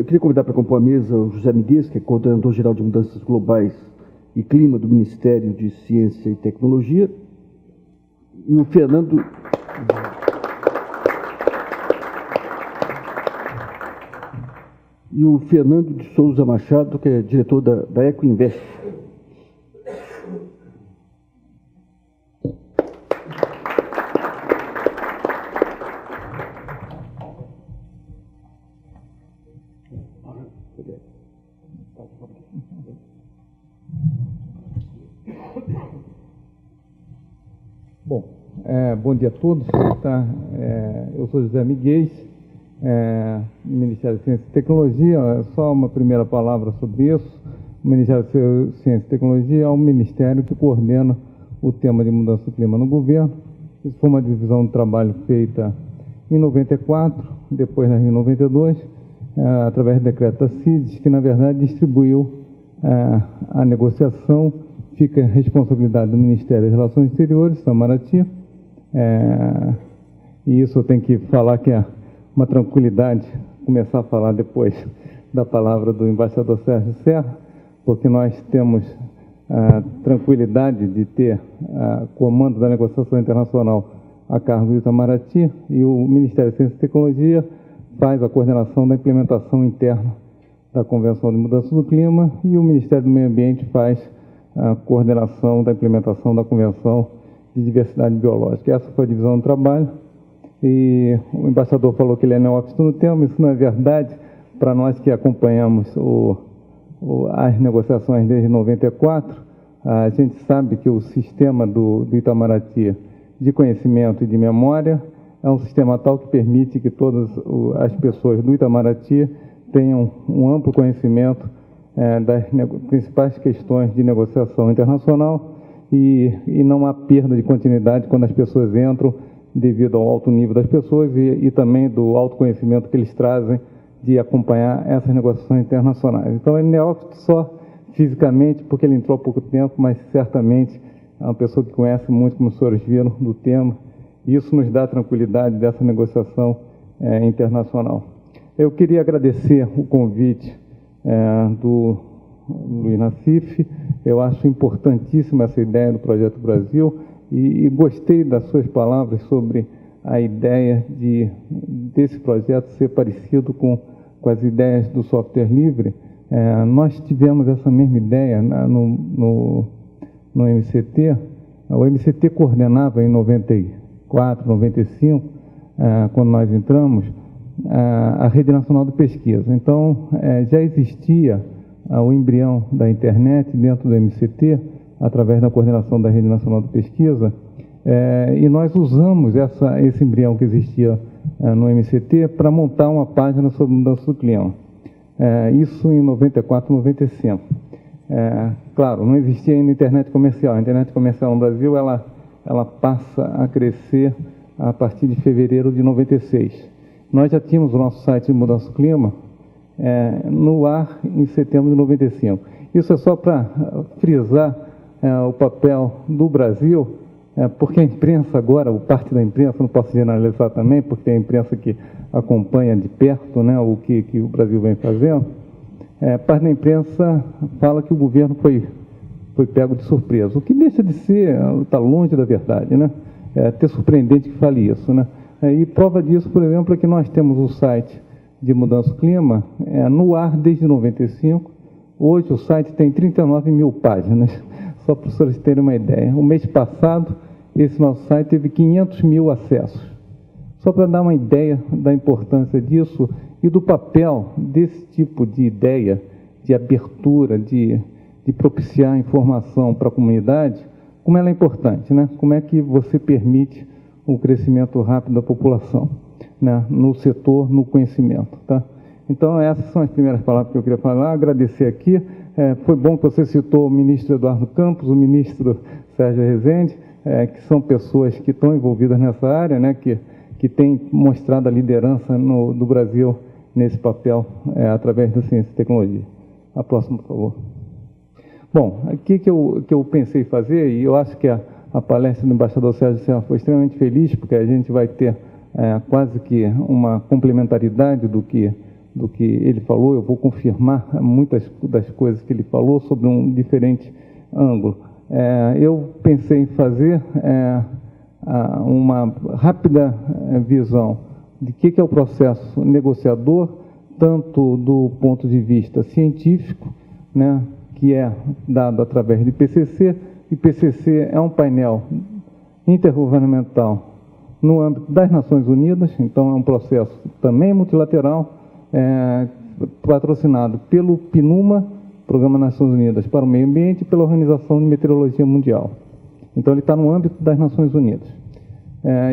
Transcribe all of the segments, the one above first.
queria convidar para compor a mesa o José Miguel, que é coordenador-geral de Mudanças Globais e Clima do Ministério de Ciência e Tecnologia, e o Fernando de Souza Machado, que é diretor da Ecoinvest. Bom dia a todos. Eu sou José Miguel, Ministério de Ciência e Tecnologia. Só uma primeira palavra sobre isso. O Ministério de Ciência e Tecnologia é o ministério que coordena o tema de mudança do clima no governo. Isso foi uma divisão de trabalho feita em 94, depois em 92, através do decreto da CIDES, que na verdade distribuiu a negociação. Fica a responsabilidade do Ministério das Relações Exteriores, Itamaraty. E isso eu tenho que falar que é uma tranquilidade começar a falar depois da palavra do embaixador Sérgio Serra, porque nós temos a tranquilidade de ter comando da negociação internacional a cargo do Itamaraty, e o Ministério da Ciência e Tecnologia faz a coordenação da implementação interna da Convenção de Mudança do Clima, e o Ministério do Meio Ambiente faz a coordenação da implementação da Convenção de Diversidade Biológica. Essa foi a divisão do trabalho, e o embaixador falou que ele é neófito no tema. Isso não é verdade. Para nós que acompanhamos as negociações desde 94, a gente sabe que o sistema do Itamaraty de conhecimento e de memória é um sistema tal que permite que todas as pessoas do Itamaraty tenham um amplo conhecimento das principais questões de negociação internacional, e não há perda de continuidade quando as pessoas entram, devido ao alto nível das pessoas e também do alto conhecimento que eles trazem de acompanhar essas negociações internacionais. Então, ele é neófito só fisicamente, porque ele entrou há pouco tempo, mas certamente é uma pessoa que conhece muito, como os senhores viram, do tema, e isso nos dá tranquilidade dessa negociação internacional. Eu queria agradecer o convite do Luiz Nassif. Eu acho importantíssima essa ideia do Projeto Brasil, e gostei das suas palavras sobre a ideia desse projeto ser parecido com as ideias do software livre. Nós tivemos essa mesma ideia no MCT. O MCT coordenava em 94, 95, quando nós entramos, a Rede Nacional de Pesquisa. Então, já existia o embrião da internet dentro do MCT, através da coordenação da Rede Nacional de Pesquisa, e nós usamos esse embrião que existia no MCT para montar uma página sobre mudança do clima. Isso em 94, 95. Claro, não existia ainda internet comercial. A internet comercial no Brasil, ela passa a crescer a partir de fevereiro de 96. Nós já tínhamos o nosso site de mudança do clima no ar em setembro de 95. Isso é só para frisar o papel do Brasil, porque a imprensa agora, o parte da imprensa, não posso generalizar também, porque tem a imprensa que acompanha de perto, né, o que o Brasil vem fazendo. Parte da imprensa fala que o governo foi pego de surpresa, o que deixa de ser, está longe da verdade, né? É até surpreendente que fale isso, né? E prova disso, por exemplo, é que nós temos o site de mudança do clima no ar desde 95. Hoje o site tem 39 mil páginas, só para os senhores terem uma ideia. O mês passado, esse nosso site teve 500 mil acessos. Só para dar uma ideia da importância disso e do papel desse tipo de ideia, de abertura, de propiciar informação para a comunidade, como ela é importante, né? Como é que você permite o crescimento rápido da população, né? No setor, no conhecimento, tá? Então, essas são as primeiras palavras que eu queria falar. Agradecer aqui. Foi bom que você citou o ministro Eduardo Campos, o ministro Sérgio Rezende, que são pessoas que estão envolvidas nessa área, né? Que têm mostrado a liderança do Brasil nesse papel, através da ciência e tecnologia. A próxima, por favor. Bom, aqui que eu pensei fazer, e eu acho que a palestra do embaixador Sérgio Serra foi extremamente feliz, porque a gente vai ter quase que uma complementaridade do do que ele falou, eu vou confirmar muitas das coisas que ele falou sobre um diferente ângulo. Eu pensei em fazer uma rápida visão de que é o processo negociador, tanto do ponto de vista científico, né, que é dado através do IPCC. O IPCC é um painel intergovernamental no âmbito das Nações Unidas, então é um processo também multilateral, patrocinado pelo PNUMA, Programa das Nações Unidas para o Meio Ambiente, e pela Organização de Meteorologia Mundial. Então ele está no âmbito das Nações Unidas.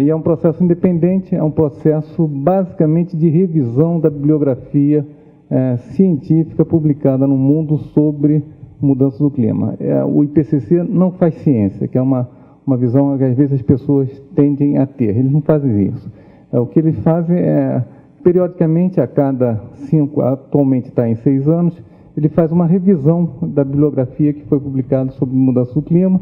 E é um processo independente, é um processo basicamente de revisão da bibliografia científica publicada no mundo sobre mudança do clima. O IPCC não faz ciência, que é uma visão que às vezes as pessoas tendem a ter. Eles não fazem isso. O que eles fazem periodicamente, atualmente está em 6 anos, ele faz uma revisão da bibliografia que foi publicada sobre mudança do clima.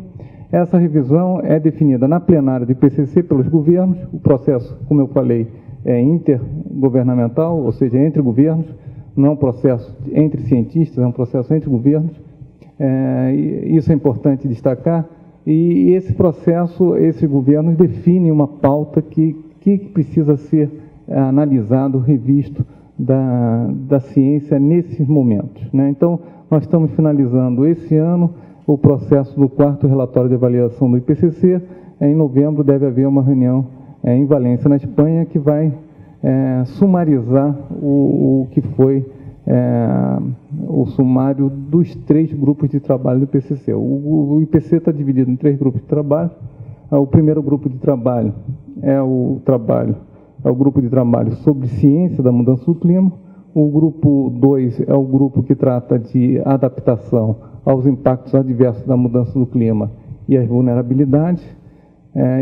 Essa revisão é definida na plenária do IPCC pelos governos. O processo, como eu falei, é intergovernamental, ou seja, entre governos, não é um processo entre cientistas, é um processo entre governos. Isso é importante destacar. E esse processo, esses governos definem uma pauta que precisa ser analisado, revisto da ciência nesses momentos, né? Então, nós estamos finalizando esse ano o processo do 4º relatório de avaliação do IPCC. Em novembro deve haver uma reunião em Valência, na Espanha, que vai sumarizar o que foi o sumário dos 3 grupos de trabalho do IPCC. O IPCC está dividido em 3 grupos de trabalho. O primeiro grupo de trabalho é o grupo de trabalho sobre ciência da mudança do clima. O grupo 2 é o grupo que trata de adaptação aos impactos adversos da mudança do clima e as vulnerabilidades.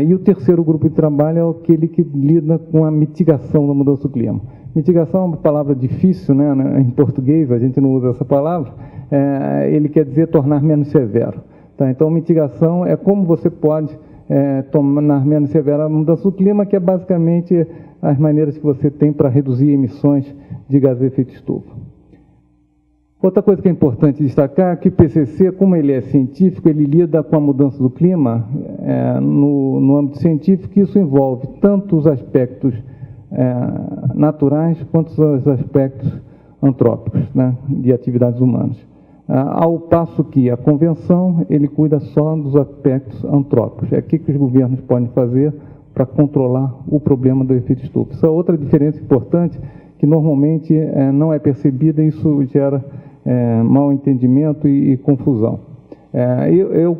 E o terceiro grupo de trabalho é aquele que lida com a mitigação da mudança do clima. Mitigação é uma palavra difícil, né? Em português a gente não usa essa palavra. Ele quer dizer tornar menos severo. Tá? Então, mitigação é como você pode tornar menos severa a mudança do clima, que é basicamente as maneiras que você tem para reduzir emissões de gases de efeito estufa. Outra coisa que é importante destacar é que o IPCC, como ele é científico, ele lida com a mudança do clima no âmbito científico, e isso envolve tanto os aspectos naturais quanto os aspectos antrópicos, né, de atividades humanas. Ao passo que a Convenção, ele cuida só dos aspectos antrópicos. O que os governos podem fazer para controlar o problema do efeito estufa. Isso é outra diferença importante, que normalmente não é percebida, e isso gera mal entendimento e confusão.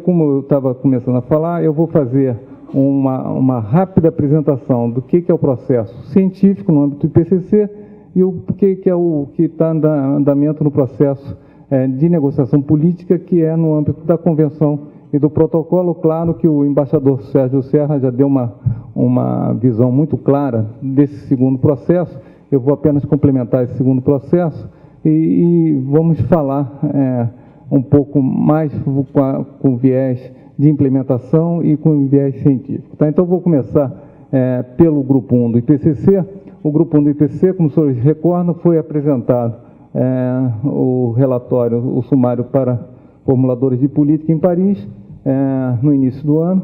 Como eu estava começando a falar, eu vou fazer uma rápida apresentação do que é o processo científico no âmbito do IPCC e o que é o que está em andamento no processo de negociação política, que é no âmbito da Convenção e do protocolo. Claro que o embaixador Sérgio Serra já deu uma visão muito clara desse segundo processo. Eu vou apenas complementar esse segundo processo e vamos falar um pouco mais com viés de implementação e com viés científico. Tá? Então, vou começar pelo Grupo 1 do IPCC. O Grupo 1 do IPCC, como os senhores recordam, foi apresentado o relatório, o sumário para formuladores de política em Paris, no início do ano.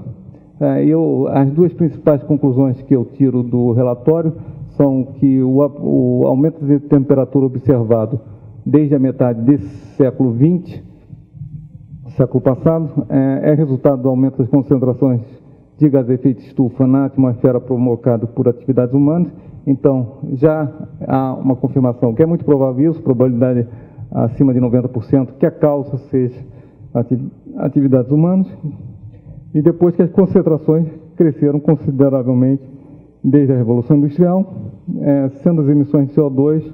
As duas principais conclusões que eu tiro do relatório são que o aumento de temperatura observado desde a metade desse século XX, século passado, é resultado do aumento das concentrações de gases de efeito estufa na atmosfera provocado por atividades humanas. Então, já há uma confirmação que é muito provável isso, probabilidade acima de 90%, que a causa seja atividades humanas, e depois que as concentrações cresceram consideravelmente desde a Revolução Industrial, sendo as emissões de CO2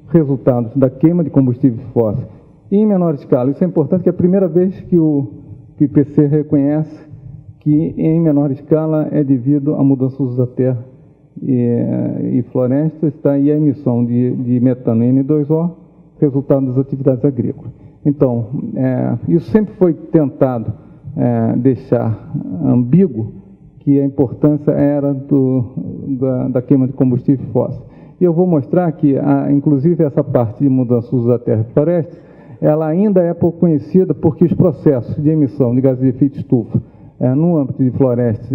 resultados da queima de combustíveis fósseis. E em menor escala, isso é importante, que é a primeira vez que o IPCC reconhece que em menor escala é devido à mudança do uso da terra e florestas, tá? E a emissão de metano e N2O, resultado das atividades agrícolas. Então, isso sempre foi tentado deixar ambíguo que a importância era da queima de combustível fóssil. E eu vou mostrar que, inclusive, essa parte de mudança do uso da terra e floresta, ela ainda é pouco conhecida porque os processos de emissão de gases de efeito estufa no âmbito de floresta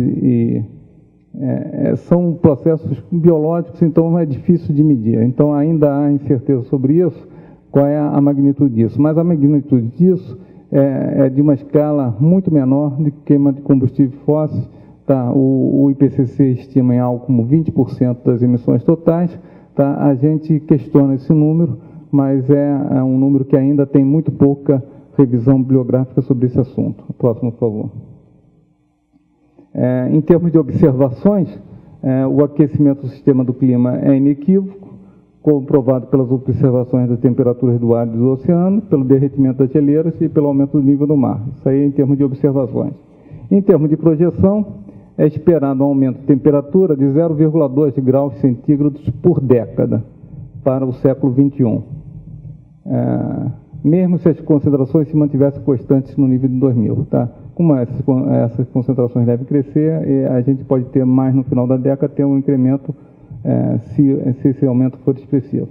são processos biológicos, então é difícil de medir. Então, ainda há incerteza sobre isso, qual é a magnitude disso. Mas a magnitude disso é de uma escala muito menor de queima de combustíveis fósseis. Tá? O IPCC estima em algo como 20% das emissões totais. Tá? A gente questiona esse número, mas é um número que ainda tem muito pouca revisão bibliográfica sobre esse assunto. Próximo, por favor. Em termos de observações, o aquecimento do sistema do clima é inequívoco, comprovado pelas observações das temperaturas do ar e do oceano, pelo derretimento das geleiras e pelo aumento do nível do mar. Isso aí é em termos de observações. Em termos de projeção, é esperado um aumento de temperatura de 0,2 graus centígrados por década para o século XXI. Mesmo se as concentrações se mantivessem constantes no nível de 2000. Tá? Como essas concentrações devem crescer, a gente pode ter mais no final da década, ter um incremento se esse aumento for expressivo.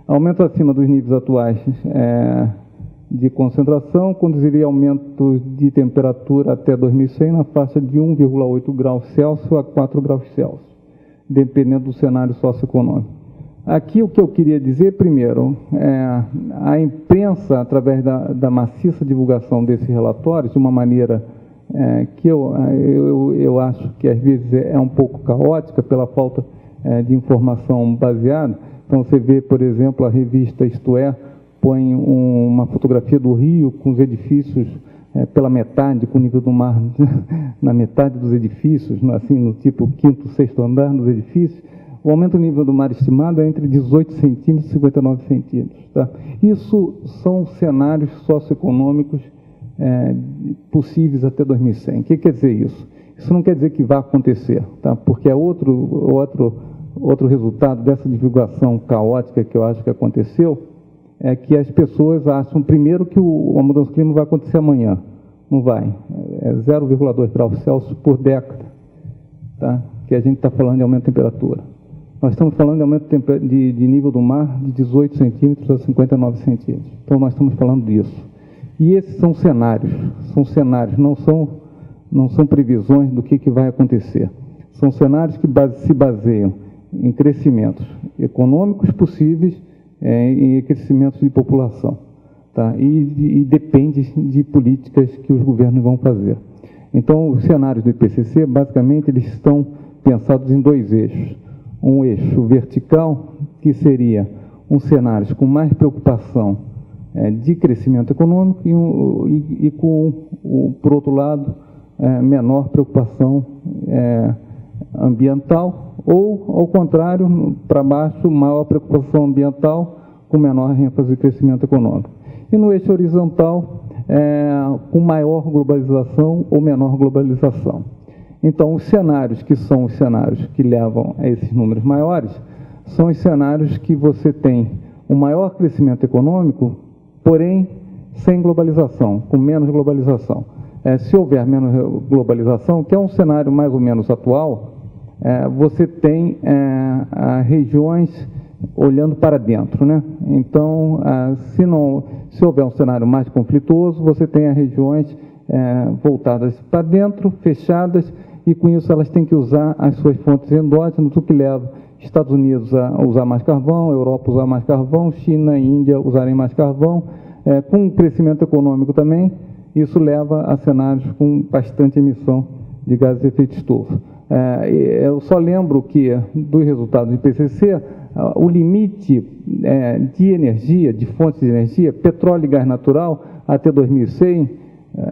Aumento acima dos níveis atuais de concentração conduziria a aumento de temperatura até 2100 na faixa de 1,8 graus Celsius a 4 graus Celsius, dependendo do cenário socioeconômico. Aqui o que eu queria dizer, primeiro, a imprensa, através da maciça divulgação desses relatórios, de uma maneira que eu acho que às vezes é um pouco caótica pela falta de informação baseada. Então você vê, por exemplo, a revista Isto É, põe uma fotografia do Rio com os edifícios pela metade, com o nível do mar na metade dos edifícios, assim, no tipo 5º, 6º andar dos edifícios. O aumento do nível do mar estimado é entre 18 centímetros e 59 centímetros. Tá? Isso são cenários socioeconômicos possíveis até 2100. O que quer dizer isso? Isso não quer dizer que vai acontecer, tá? Porque é outro resultado dessa divulgação caótica que eu acho que aconteceu, é que as pessoas acham, primeiro, que a mudança do clima vai acontecer amanhã. Não vai. É 0,2 graus Celsius por década, tá? Que a gente está falando de aumento de temperatura. Nós estamos falando de aumento de nível do mar de 18 centímetros a 59 centímetros. Então, nós estamos falando disso. E esses são cenários, não são previsões do que vai acontecer. São cenários que se baseiam em crescimentos econômicos possíveis, em crescimentos de população. Tá? E depende de políticas que os governos vão fazer. Então, os cenários do IPCC, basicamente, eles estão pensados em dois eixos. Um eixo vertical, que seria um cenário com mais preocupação de crescimento econômico e por outro lado, menor preocupação ambiental, ou, ao contrário, para baixo, maior preocupação ambiental com menor ênfase de crescimento econômico. E no eixo horizontal, com maior globalização ou menor globalização. Então, os cenários que são os cenários que levam a esses números maiores são os cenários que você tem um maior crescimento econômico, porém sem globalização, com menos globalização. Se houver menos globalização, que é um cenário mais ou menos atual, você tem regiões olhando para dentro, né? Então, se houver um cenário mais conflituoso, você tem as regiões voltadas para dentro, fechadas, e com isso elas têm que usar as suas fontes endógenas, o que leva Estados Unidos a usar mais carvão, Europa a usar mais carvão, China e Índia usarem mais carvão, com o crescimento econômico também. Isso leva a cenários com bastante emissão de gases de efeito estufa. Eu só lembro que, dos resultados do IPCC, o limite de energia, de fontes de energia, petróleo e gás natural, até 2100,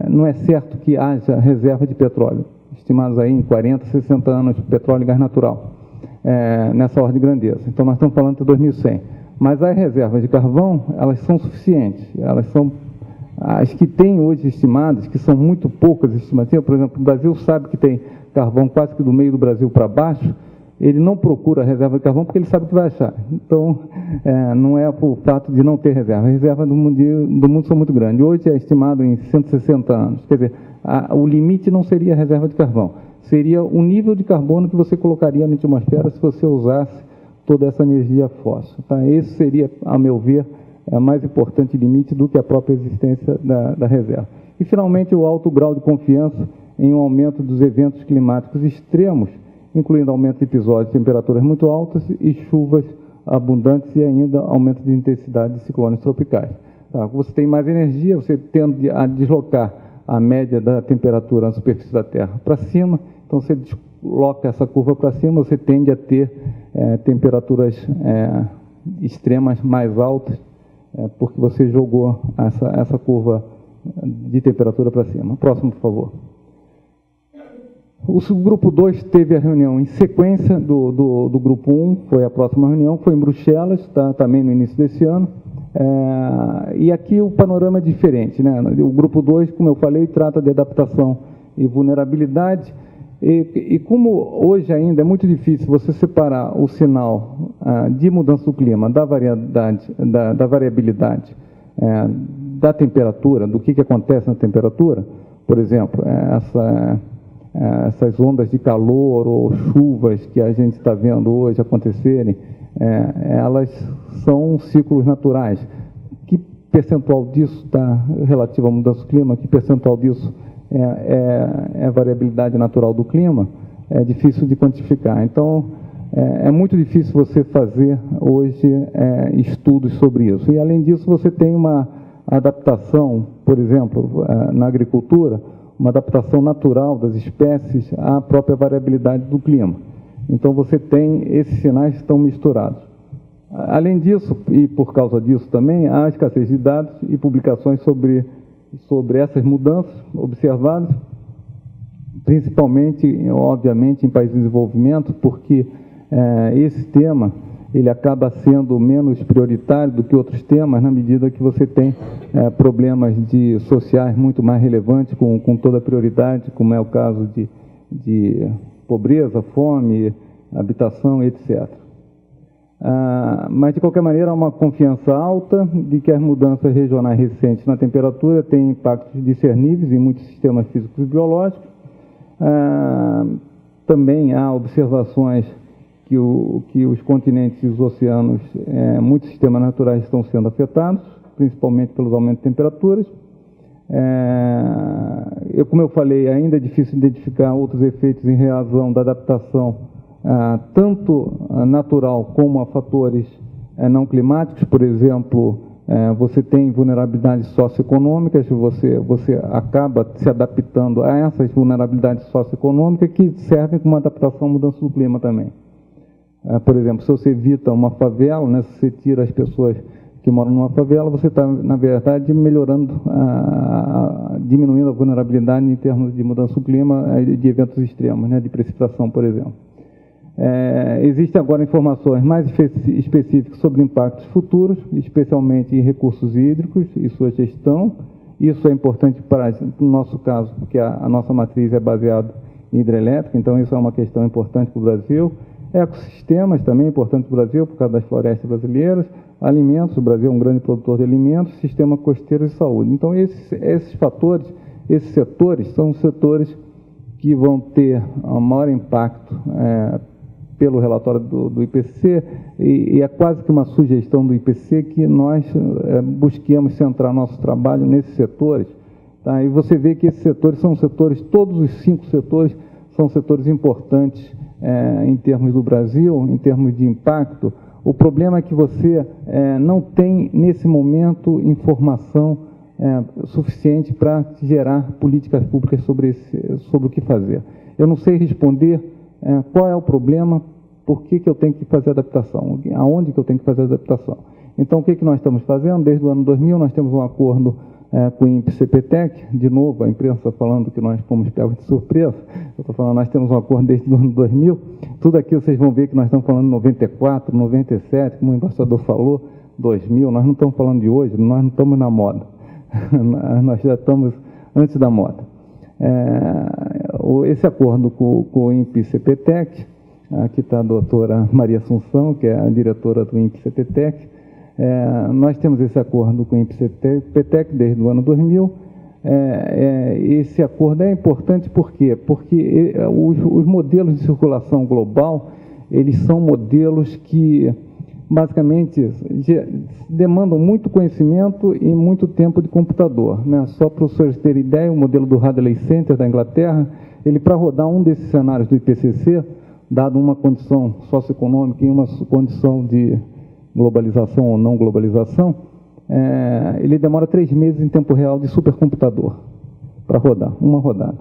não é certo que haja reserva de petróleo, estimados aí em 40, 60 anos de petróleo e gás natural, nessa ordem de grandeza. Então, nós estamos falando de 2100. Mas as reservas de carvão, elas são suficientes, elas são as que tem hoje estimadas, que são muito poucas estimativas. Por exemplo, o Brasil sabe que tem carvão quase que do meio do Brasil para baixo, ele não procura a reserva de carvão porque ele sabe que vai achar. Então, não é por fato de não ter reserva. As reservas do mundo são muito grandes. Hoje é estimado em 160 anos. Quer dizer, o limite não seria a reserva de carvão, seria o nível de carbono que você colocaria na atmosfera se você usasse toda essa energia fóssil. Tá? Esse seria, a meu ver, mais importante limite do que a própria existência da reserva. E, finalmente, o alto grau de confiança em um aumento dos eventos climáticos extremos, incluindo aumento de episódios de temperaturas muito altas e chuvas abundantes e ainda aumento de intensidade de ciclones tropicais. Tá? Você tem mais energia, você tende a deslocar a média da temperatura na superfície da Terra para cima, então você desloca essa curva para cima, você tende a ter temperaturas extremas mais altas, porque você jogou essa curva de temperatura para cima. Próximo, por favor. O grupo 2 teve a reunião em sequência do grupo 1, foi a próxima reunião, foi em Bruxelas, tá, também no início desse ano. E aqui o panorama é diferente, né? O grupo 2, como eu falei, trata de adaptação e vulnerabilidade. E como hoje ainda é muito difícil você separar o sinal de mudança do clima da variabilidade da temperatura, do que acontece na temperatura, por exemplo, essas ondas de calor ou chuvas que a gente está vendo hoje acontecerem, elas são ciclos naturais. Que percentual disso está relativo à mudança do clima? Que percentual disso é variabilidade natural do clima? É difícil de quantificar. Então, é muito difícil você fazer hoje estudos sobre isso. E, além disso, você tem uma adaptação, por exemplo, na agricultura, uma adaptação natural das espécies à própria variabilidade do clima. Então, você tem esses sinais que estão misturados. Além disso, e por causa disso também, há escassez de dados e publicações sobre essas mudanças observadas, principalmente, obviamente, em países em desenvolvimento, porque esse tema ele acaba sendo menos prioritário do que outros temas, na medida que você tem problemas sociais muito mais relevantes, com toda a prioridade, como é o caso de pobreza, fome, habitação, etc. Mas, de qualquer maneira, há uma confiança alta de que as mudanças regionais recentes na temperatura têm impactos discerníveis em muitos sistemas físicos e biológicos. Também há observações que os continentes e os oceanos, muitos sistemas naturais estão sendo afetados, principalmente pelos aumentos de temperaturas. Como eu falei, ainda é difícil identificar outros efeitos em razão da adaptação, tanto natural como a fatores não climáticos. Por exemplo, você tem vulnerabilidades socioeconômicas, você acaba se adaptando a essas vulnerabilidades socioeconômicas que servem como adaptação à mudança do clima também. Por exemplo, se você evita uma favela, né, se você tira as pessoas que moram numa favela, você está, na verdade, diminuindo a vulnerabilidade em termos de mudança do clima, de eventos extremos, né, de precipitação, por exemplo. Existem agora informações mais específicas sobre impactos futuros, especialmente em recursos hídricos e sua gestão. Isso é importante para o nosso caso, porque a nossa matriz é baseada em hidrelétrica, então isso é uma questão importante para o Brasil. Ecossistemas também importantes para o Brasil, por causa das florestas brasileiras. Alimentos, o Brasil é um grande produtor de alimentos. Sistema costeiro e saúde. Então, esses fatores, esses setores, são setores que vão ter um maior impacto pelo relatório do IPCC, e é quase que uma sugestão do IPCC que nós busquemos centrar nosso trabalho nesses setores. Tá? E você vê que esses setores são setores, todos os 5 setores, são setores importantes em termos do Brasil, em termos de impacto. O problema é que você não tem, nesse momento, informação suficiente para gerar políticas públicas sobre o que fazer. Eu não sei responder qual é o problema, por que eu tenho que fazer adaptação, aonde que eu tenho que fazer adaptação. Então, o que nós estamos fazendo? Desde o ano 2000, nós temos um acordo com o INPE-CPTEC, de novo, a imprensa falando que nós fomos pegos de surpresa. Eu estou falando, nós temos um acordo desde o ano 2000, tudo aqui vocês vão ver que nós estamos falando de 94, 97, como o embaixador falou, 2000, nós não estamos falando de hoje, nós não estamos na moda, nós já estamos antes da moda. Esse acordo com o INPE-CPTEC, aqui está a doutora Maria Assunção, que é a diretora do INPE-CPTEC. Nós temos esse acordo com o INPE-CPTEC desde o ano 2000. Esse acordo é importante por quê? Porque os modelos de circulação global, eles são modelos que, basicamente, demandam muito conhecimento e muito tempo de computador, né? Só para os senhores terem ideia, o modelo do Hadley Center da Inglaterra, ele, para rodar um desses cenários do IPCC, dado uma condição socioeconômica e uma condição de globalização ou não globalização, ele demora 3 meses em tempo real de supercomputador para rodar, uma rodada.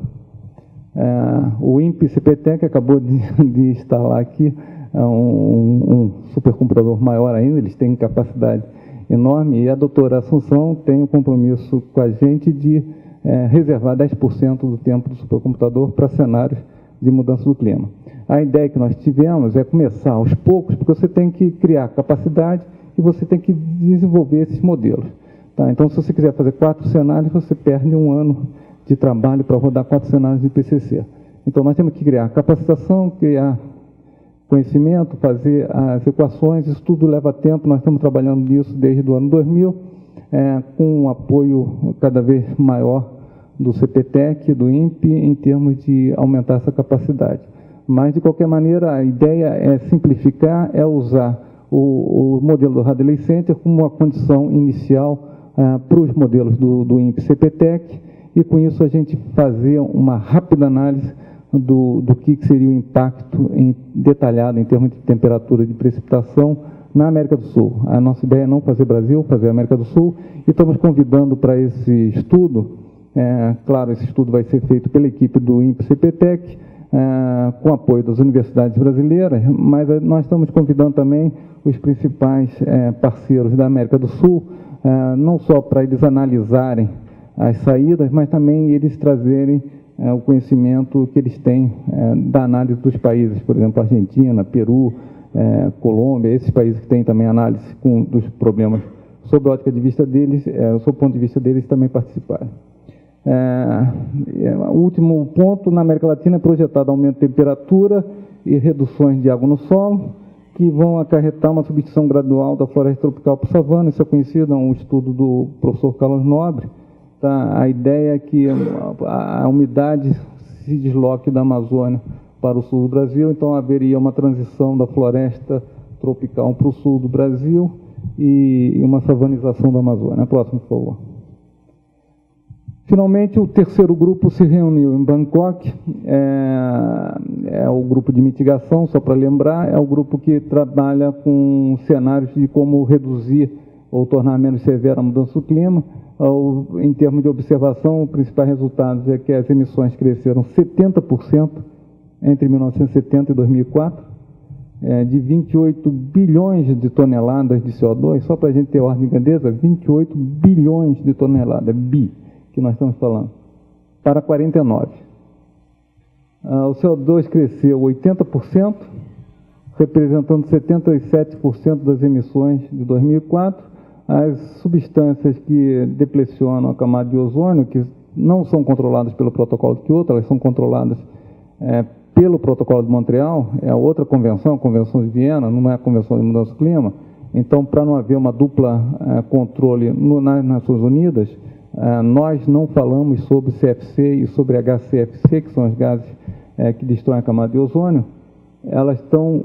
O INPE-CPTEC acabou de instalar aqui um supercomputador maior ainda, eles têm capacidade enorme, e a doutora Assunção tem o compromisso com a gente de reservar 10% do tempo do supercomputador para cenários de mudança do clima. A ideia que nós tivemos é começar aos poucos, porque você tem que criar capacidade e você tem que desenvolver esses modelos. Tá? Então, se você quiser fazer 4 cenários, você perde 1 ano de trabalho para rodar 4 cenários de IPCC. Então, nós temos que criar capacitação, criar conhecimento, fazer as equações, isso tudo leva tempo, nós estamos trabalhando nisso desde o ano 2000, com um apoio cada vez maior do CPTEC, do INPE, em termos de aumentar essa capacidade. Mas, de qualquer maneira, a ideia é simplificar, é usar o modelo do Hadley Center como uma condição inicial para os modelos do INPE-CPTEC, e com isso a gente fazer uma rápida análise do que seria o impacto detalhado em termos de temperatura de precipitação na América do Sul. A nossa ideia é não fazer Brasil, fazer América do Sul, e estamos convidando para esse estudo, claro, esse estudo vai ser feito pela equipe do INPE-CPTEC, com apoio das universidades brasileiras, mas nós estamos convidando também os principais parceiros da América do Sul, não só para eles analisarem as saídas, mas também eles trazerem o conhecimento que eles têm da análise dos países, por exemplo, Argentina, Peru, Colômbia, esses países que têm também análise dos problemas sob a ótica de vista deles, sob o ponto de vista deles também participarem. O último ponto, na América Latina é projetado aumento de temperatura e reduções de água no solo, que vão acarretar uma substituição gradual da floresta tropical por savana. Isso é conhecido, é um estudo do professor Carlos Nobre. Tá? A ideia é que a umidade se desloque da Amazônia para o sul do Brasil, então haveria uma transição da floresta tropical para o sul do Brasil e uma savanização da Amazônia. Próximo, por favor. Finalmente, o terceiro grupo se reuniu em Bangkok, é o grupo de mitigação, só para lembrar, é o grupo que trabalha com cenários de como reduzir ou tornar menos severa a mudança do clima. Em termos de observação, os principais resultados é que as emissões cresceram 70% entre 1970 e 2004, de 28 bilhões de toneladas de CO2, só para a gente ter ordem de grandeza, 28 bilhões de toneladas, que nós estamos falando, para 49. O CO2 cresceu 80%, representando 77% das emissões de 2004. As substâncias que deplecionam a camada de ozônio, que não são controladas pelo protocolo de Kyoto, elas são controladas pelo protocolo de Montreal, é a outra convenção, a Convenção de Viena, não é a Convenção de Mudança do Clima. Então, para não haver uma dupla controle nas Nações Unidas, nós não falamos sobre CFC e sobre HCFC, que são os gases que destroem a camada de ozônio. Elas estão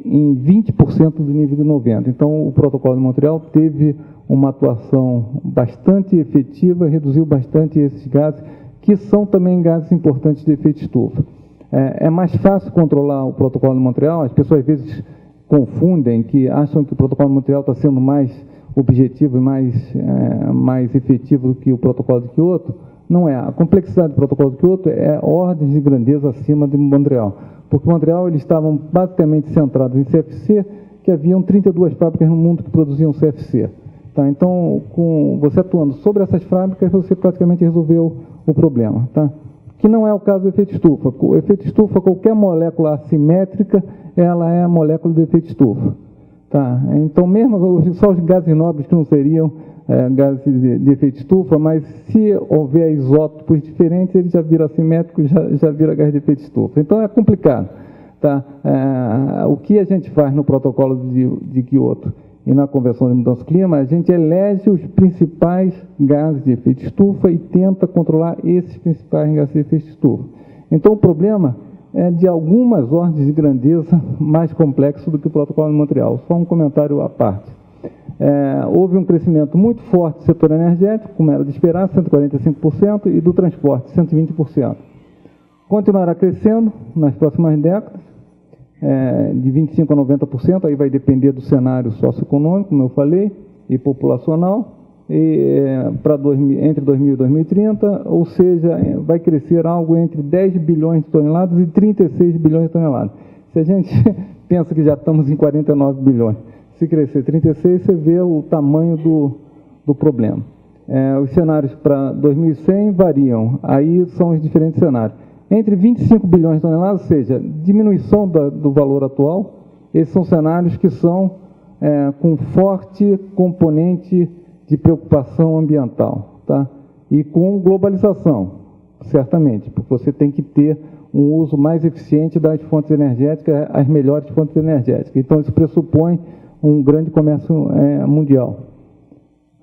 em 20% do nível de 90%. Então, o protocolo de Montreal teve uma atuação bastante efetiva, reduziu bastante esses gases, que são também gases importantes de efeito estufa. É mais fácil controlar o protocolo de Montreal, as pessoas às vezes confundem, que acham que o protocolo de Montreal está sendo mais objetivo e mais efetivo do que o protocolo de Kyoto. Não é. A complexidade do protocolo de Kyoto é ordens de grandeza acima de Montreal, porque Montreal eles estavam basicamente centrados em CFC, que haviam 32 fábricas no mundo que produziam CFC. Tá? Então, você atuando sobre essas fábricas, você praticamente resolveu o problema. Tá? Que não é o caso do efeito estufa. O efeito estufa, qualquer molécula assimétrica, ela é a molécula do efeito estufa. Tá? Então, mesmo só os gases nobres que não seriam gases de efeito estufa, mas se houver isótopos diferentes, ele já vira assimétrico, já vira gás de efeito estufa. Então, é complicado. Tá? O que a gente faz no protocolo de Kyoto e na Convenção de Mudança do Clima, a gente elege os principais gases de efeito estufa e tenta controlar esses principais gases de efeito estufa. Então, o problema é de algumas ordens de grandeza mais complexo do que o Protocolo de Montreal. Só um comentário à parte. Houve um crescimento muito forte do setor energético, como era de esperar, 145%, e do transporte, 120%. Continuará crescendo nas próximas décadas, de 25% a 90%, aí vai depender do cenário socioeconômico, como eu falei, e populacional, entre 2000 e 2030, ou seja, vai crescer algo entre 10 bilhões de toneladas e 36 bilhões de toneladas. Se a gente pensa que já estamos em 49 bilhões, se crescer 36, você vê o tamanho do problema. Os cenários para 2100 variam, aí são os diferentes cenários. Entre 25 bilhões de toneladas, ou seja, diminuição do valor atual, esses são cenários que são com forte componente de preocupação ambiental, tá? E com globalização, certamente, porque você tem que ter um uso mais eficiente das fontes energéticas, as melhores fontes energéticas. Então, isso pressupõe um grande comércio mundial.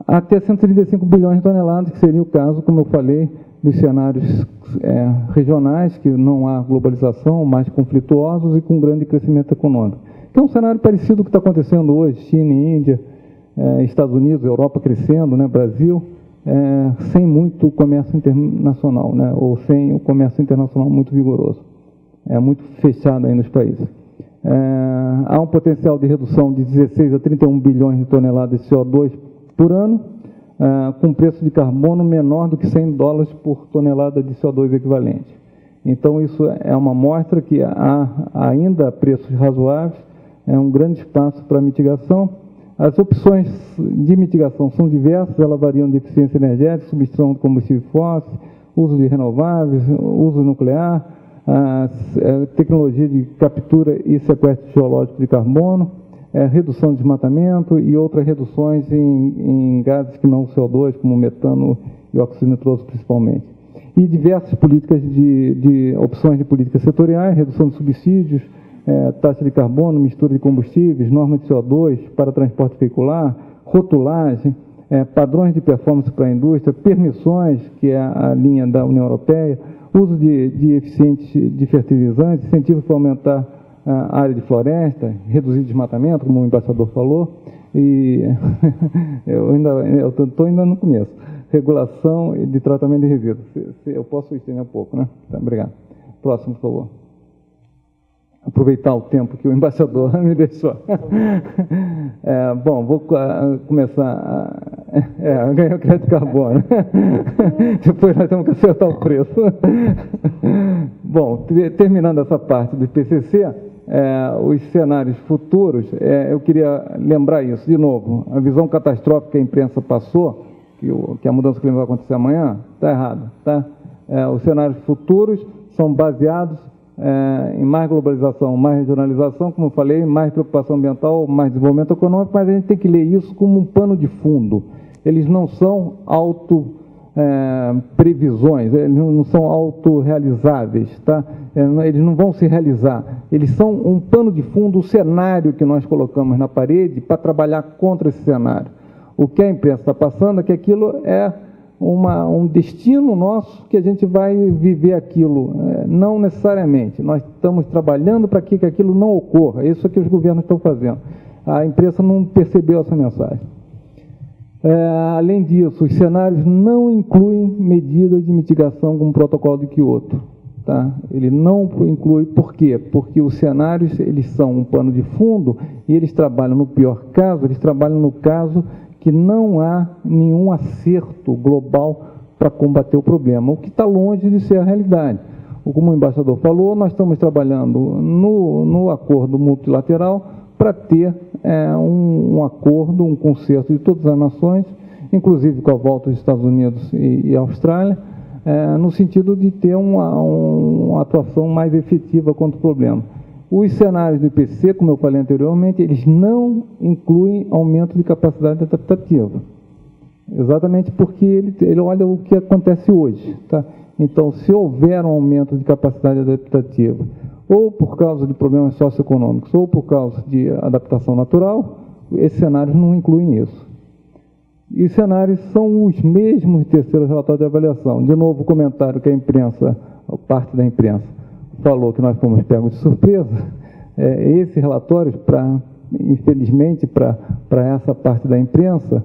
Até 135 bilhões de toneladas, que seria o caso, como eu falei, dos cenários regionais, que não há globalização, mais conflituosos e com grande crescimento econômico. Que é um cenário parecido com o que está acontecendo hoje, China e Índia, Estados Unidos, Europa crescendo, né, Brasil, sem muito comércio internacional, né, ou sem o comércio internacional muito vigoroso. Muito fechado aí nos países. Há um potencial de redução de 16 a 31 bilhões de toneladas de CO2 por ano, com preço de carbono menor do que $100 por tonelada de CO2 equivalente. Então, isso é uma mostra que há ainda preços razoáveis, um grande espaço para mitigação. As opções de mitigação são diversas, elas variam de eficiência energética, substituição de combustível fóssil, uso de renováveis, uso nuclear, tecnologia de captura e sequestro geológico de carbono, redução de desmatamento e outras reduções em gases que não CO2, como metano e óxido nitroso principalmente. E diversas políticas opções de políticas setoriais, redução de subsídios, taxa de carbono, mistura de combustíveis, norma de CO2 para transporte veicular, rotulagem, padrões de performance para a indústria, permissões, que é a linha da União Europeia, uso de eficientes de fertilizantes, incentivo para aumentar a área de floresta, reduzir desmatamento, como o embaixador falou, e eu estou ainda no começo. Regulação de tratamento de resíduos. Eu posso estender um pouco, né? Tá, obrigado. Próximo, por favor. Aproveitar o tempo que o embaixador me deixou. Bom, vou começar a ganhar o crédito de carbono. Depois nós temos que acertar o preço. Bom, terminando essa parte do IPCC, os cenários futuros, eu queria lembrar isso, de novo, a visão catastrófica que a imprensa passou, que a mudança climática vai acontecer amanhã, está errada. Tá? Os cenários futuros são baseados em mais globalização, mais regionalização, como eu falei, mais preocupação ambiental, mais desenvolvimento econômico, mas a gente tem que ler isso como um pano de fundo. Eles não são previsões, eles não são autorrealizáveis, tá? Eles não vão se realizar. Eles são um pano de fundo, o cenário que nós colocamos na parede para trabalhar contra esse cenário. O que a imprensa está passando é que aquilo é um destino nosso, que a gente vai viver aquilo. Não necessariamente. Nós estamos trabalhando para que aquilo não ocorra. Isso é que os governos estão fazendo. A imprensa não percebeu essa mensagem. Além disso, os cenários não incluem medidas de mitigação como o protocolo de Kyoto. Tá? Ele não inclui, por quê? Porque os cenários eles são um pano de fundo e eles trabalham no pior caso, eles trabalham no caso que não há nenhum acerto global para combater o problema, o que está longe de ser a realidade. Como o embaixador falou, nós estamos trabalhando no acordo multilateral para ter um acordo, um concerto de todas as nações, inclusive com a volta dos Estados Unidos e Austrália, no sentido de ter uma atuação mais efetiva contra o problema. Os cenários do IPCC, como eu falei anteriormente, eles não incluem aumento de capacidade adaptativa. Exatamente porque ele olha o que acontece hoje. Tá? Então, se houver um aumento de capacidade adaptativa, ou por causa de problemas socioeconômicos, ou por causa de adaptação natural, esses cenários não incluem isso. E os cenários são os mesmos terceiros relatórios de avaliação. De novo, o comentário que a imprensa, parte da imprensa, falou que nós fomos pegos de surpresa, esses relatórios, infelizmente, para essa parte da imprensa,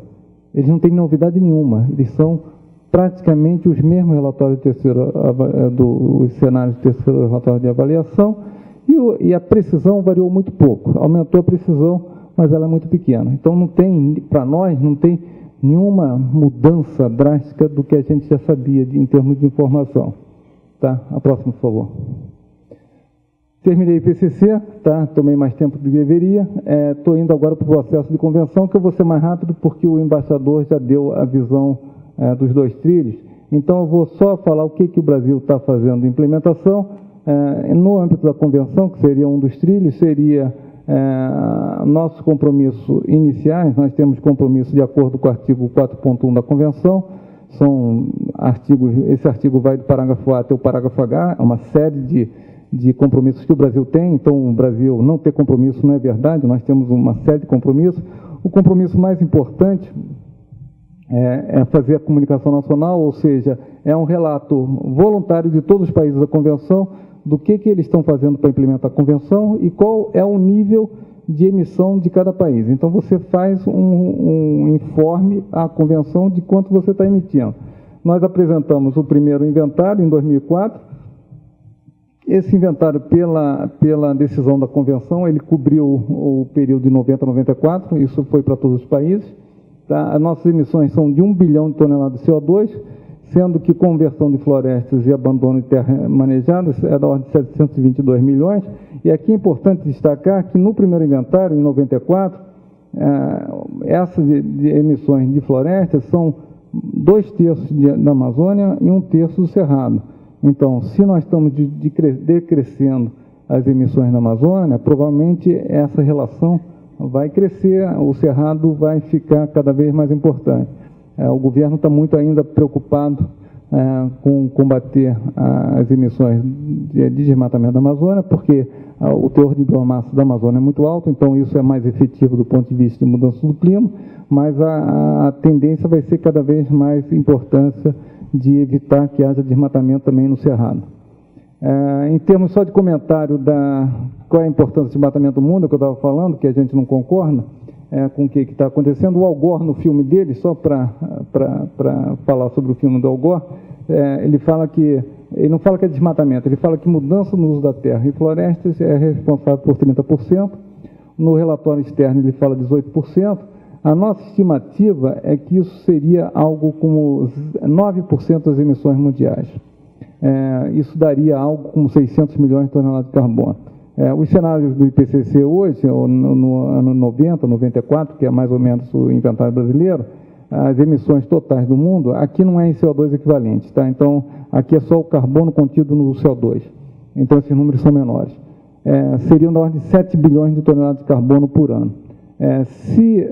eles não têm novidade nenhuma, eles são praticamente os mesmos relatórios dos cenários de terceiro relatório de avaliação, e a precisão variou muito pouco, aumentou a precisão, mas ela é muito pequena. Então, para nós, não tem nenhuma mudança drástica do que a gente já sabia em termos de informação. Tá? A próxima, por favor. Terminei o IPCC, tá? Tomei mais tempo do que deveria. Estou indo agora para o processo de convenção, que eu vou ser mais rápido, porque o embaixador já deu a visão dos 2 trilhos. Então, eu vou só falar o que o Brasil está fazendo de implementação. No âmbito da convenção, que seria um dos trilhos, seria nossos compromissos iniciais. Nós temos compromisso de acordo com o artigo 4.1 da convenção. São artigos, esse artigo vai do parágrafo A até o parágrafo H, uma série de compromissos que o Brasil tem. Então, o Brasil não ter compromisso não é verdade, nós temos uma série de compromissos. O compromisso mais importante é fazer a comunicação nacional, ou seja, é um relato voluntário de todos os países da Convenção, do que eles estão fazendo para implementar a Convenção e qual é o nível de emissão de cada país. Então, você faz um informe à Convenção de quanto você está emitindo. Nós apresentamos o primeiro inventário em 2004. Esse inventário, pela decisão da Convenção, ele cobriu o período de 90 a 94, isso foi para todos os países. Tá? As nossas emissões são de 1 bilhão de toneladas de CO2, sendo que conversão de florestas e abandono de terras manejadas é da ordem de 722 milhões. E aqui é importante destacar que no primeiro inventário, em 94, essas de emissões de florestas são 2/3 da Amazônia e 1/3 do Cerrado. Então, se nós estamos decrescendo as emissões na Amazônia, provavelmente essa relação vai crescer, o Cerrado vai ficar cada vez mais importante. O governo está muito ainda preocupado com combater as emissões de desmatamento da Amazônia, porque o teor de biomassa da Amazônia é muito alto, então isso é mais efetivo do ponto de vista de mudança do clima, mas a tendência vai ser cada vez mais importância de evitar que haja desmatamento também no Cerrado. Em termos só de comentário qual é a importância do desmatamento no mundo, que eu estava falando, que a gente não concorda com o que está acontecendo. O Al Gore, no filme dele, só para falar sobre o filme do Al Gore, ele não fala que é desmatamento, ele fala que mudança no uso da terra e florestas é responsável por 30%. No relatório externo ele fala 18%. A nossa estimativa é que isso seria algo como 9% das emissões mundiais. Isso daria algo como 600 milhões de toneladas de carbono. Os cenários do IPCC hoje, no ano 90, 94, que é mais ou menos o inventário brasileiro, as emissões totais do mundo, aqui não é em CO2 equivalente, tá? Então, aqui é só o carbono contido no CO2. Então, esses números são menores. Seriam da ordem de 7 bilhões de toneladas de carbono por ano. Se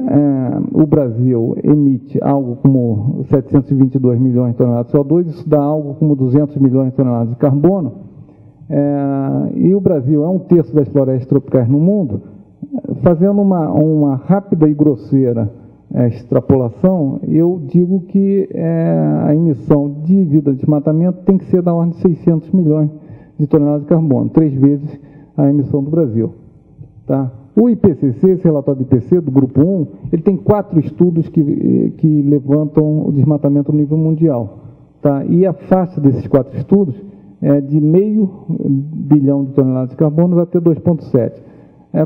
o Brasil emite algo como 722 milhões de toneladas de CO2, isso dá algo como 200 milhões de toneladas de carbono, e o Brasil é 1/3 das florestas tropicais no mundo. Fazendo uma rápida e grosseira extrapolação, eu digo que a emissão devido ao desmatamento tem que ser da ordem de 600 milhões de toneladas de carbono, 3 vezes a emissão do Brasil. Tá? O IPCC, esse relatório do IPCC, do Grupo 1, ele tem 4 estudos que levantam o desmatamento no nível mundial. Tá? E a faixa desses 4 estudos é de 0,5 bilhão de toneladas de carbono até 2,7.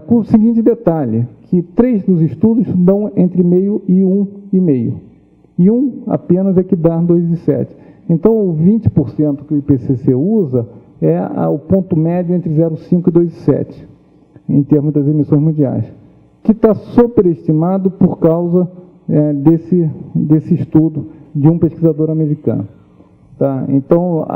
Com o seguinte detalhe, que 3 dos estudos dão entre 0,5 e 1,5. E 1 apenas é que dá 2,7. Então, o 20% que o IPCC usa é o ponto médio entre 0,5 e 2,7. Em termos das emissões mundiais, que está superestimado por causa desse estudo de um pesquisador americano. Tá? Então,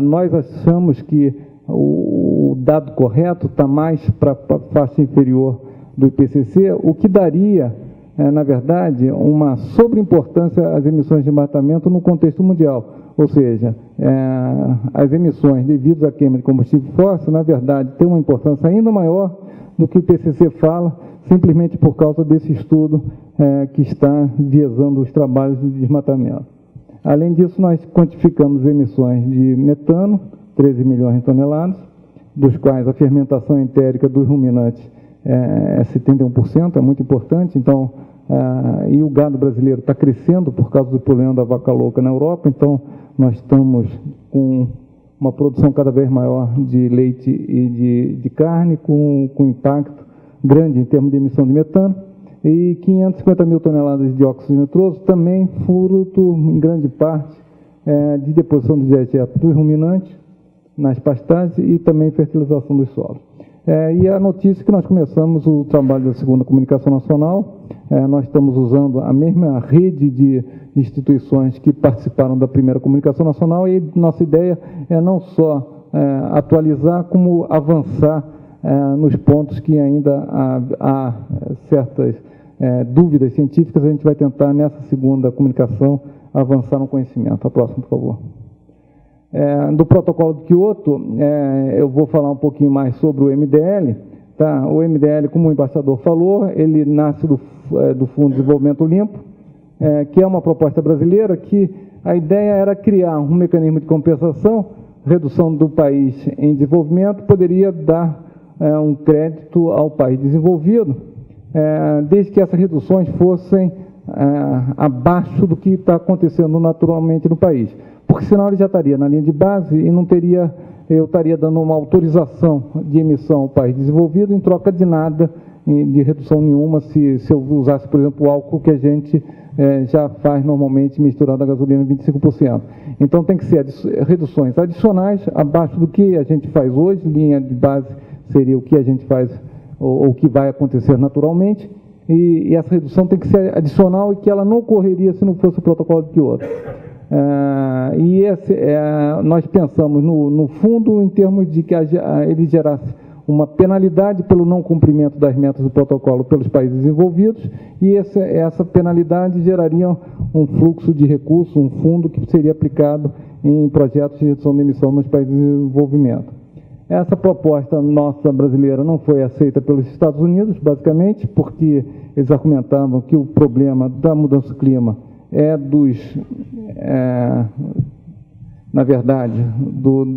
nós achamos que o dado correto está mais para a faixa inferior do IPCC, o que daria, na verdade, uma sobreimportância às emissões de desmatamento no contexto mundial. Ou seja, as emissões devidas à queima de combustível fóssil, na verdade, têm uma importância ainda maior do que o IPCC fala, simplesmente por causa desse estudo que está viesando os trabalhos de desmatamento. Além disso, nós quantificamos emissões de metano, 13 milhões de toneladas, dos quais a fermentação entérica dos ruminantes é 71%, é muito importante. Então, e o gado brasileiro está crescendo por causa do problema da vaca louca na Europa, então nós estamos com uma produção cada vez maior de leite e de carne, com impacto grande em termos de emissão de metano, e 550 mil toneladas de dióxido nitroso, também fruto, em grande parte, de deposição do dejeto dos ruminantes nas pastagens e também fertilização dos solos. E a notícia é que nós começamos o trabalho da segunda comunicação nacional, nós estamos usando a mesma rede de instituições que participaram da primeira comunicação nacional, e nossa ideia é não só atualizar, como avançar nos pontos que ainda há certas dúvidas científicas. A gente vai tentar, nessa segunda comunicação, avançar no conhecimento. A próxima, por favor. Do protocolo de Kyoto, eu vou falar um pouquinho mais sobre o MDL. Tá? O MDL, como o embaixador falou, ele nasce do Fundo de Desenvolvimento Limpo, que é uma proposta brasileira que a ideia era criar um mecanismo de compensação, redução do país em desenvolvimento, poderia dar um crédito ao país desenvolvido, desde que essas reduções fossem abaixo do que está acontecendo naturalmente no país. Porque senão ele já estaria na linha de base e não teria, eu estaria dando uma autorização de emissão ao país desenvolvido em troca de nada, de redução nenhuma, se eu usasse, por exemplo, o álcool que a gente já faz normalmente misturado a gasolina 25%. Então tem que ser reduções adicionais abaixo do que a gente faz hoje. Linha de base seria o que a gente faz ou o que vai acontecer naturalmente, e essa redução tem que ser adicional e que ela não ocorreria se não fosse o protocolo de Kyoto. Nós pensamos no fundo em termos de que ele gerasse uma penalidade pelo não cumprimento das metas do protocolo pelos países desenvolvidos, e essa penalidade geraria um fluxo de recursos, um fundo que seria aplicado em projetos de redução de emissão nos países de desenvolvimento. Essa proposta nossa brasileira não foi aceita pelos Estados Unidos, basicamente, porque eles argumentavam que o problema da mudança do clima na verdade,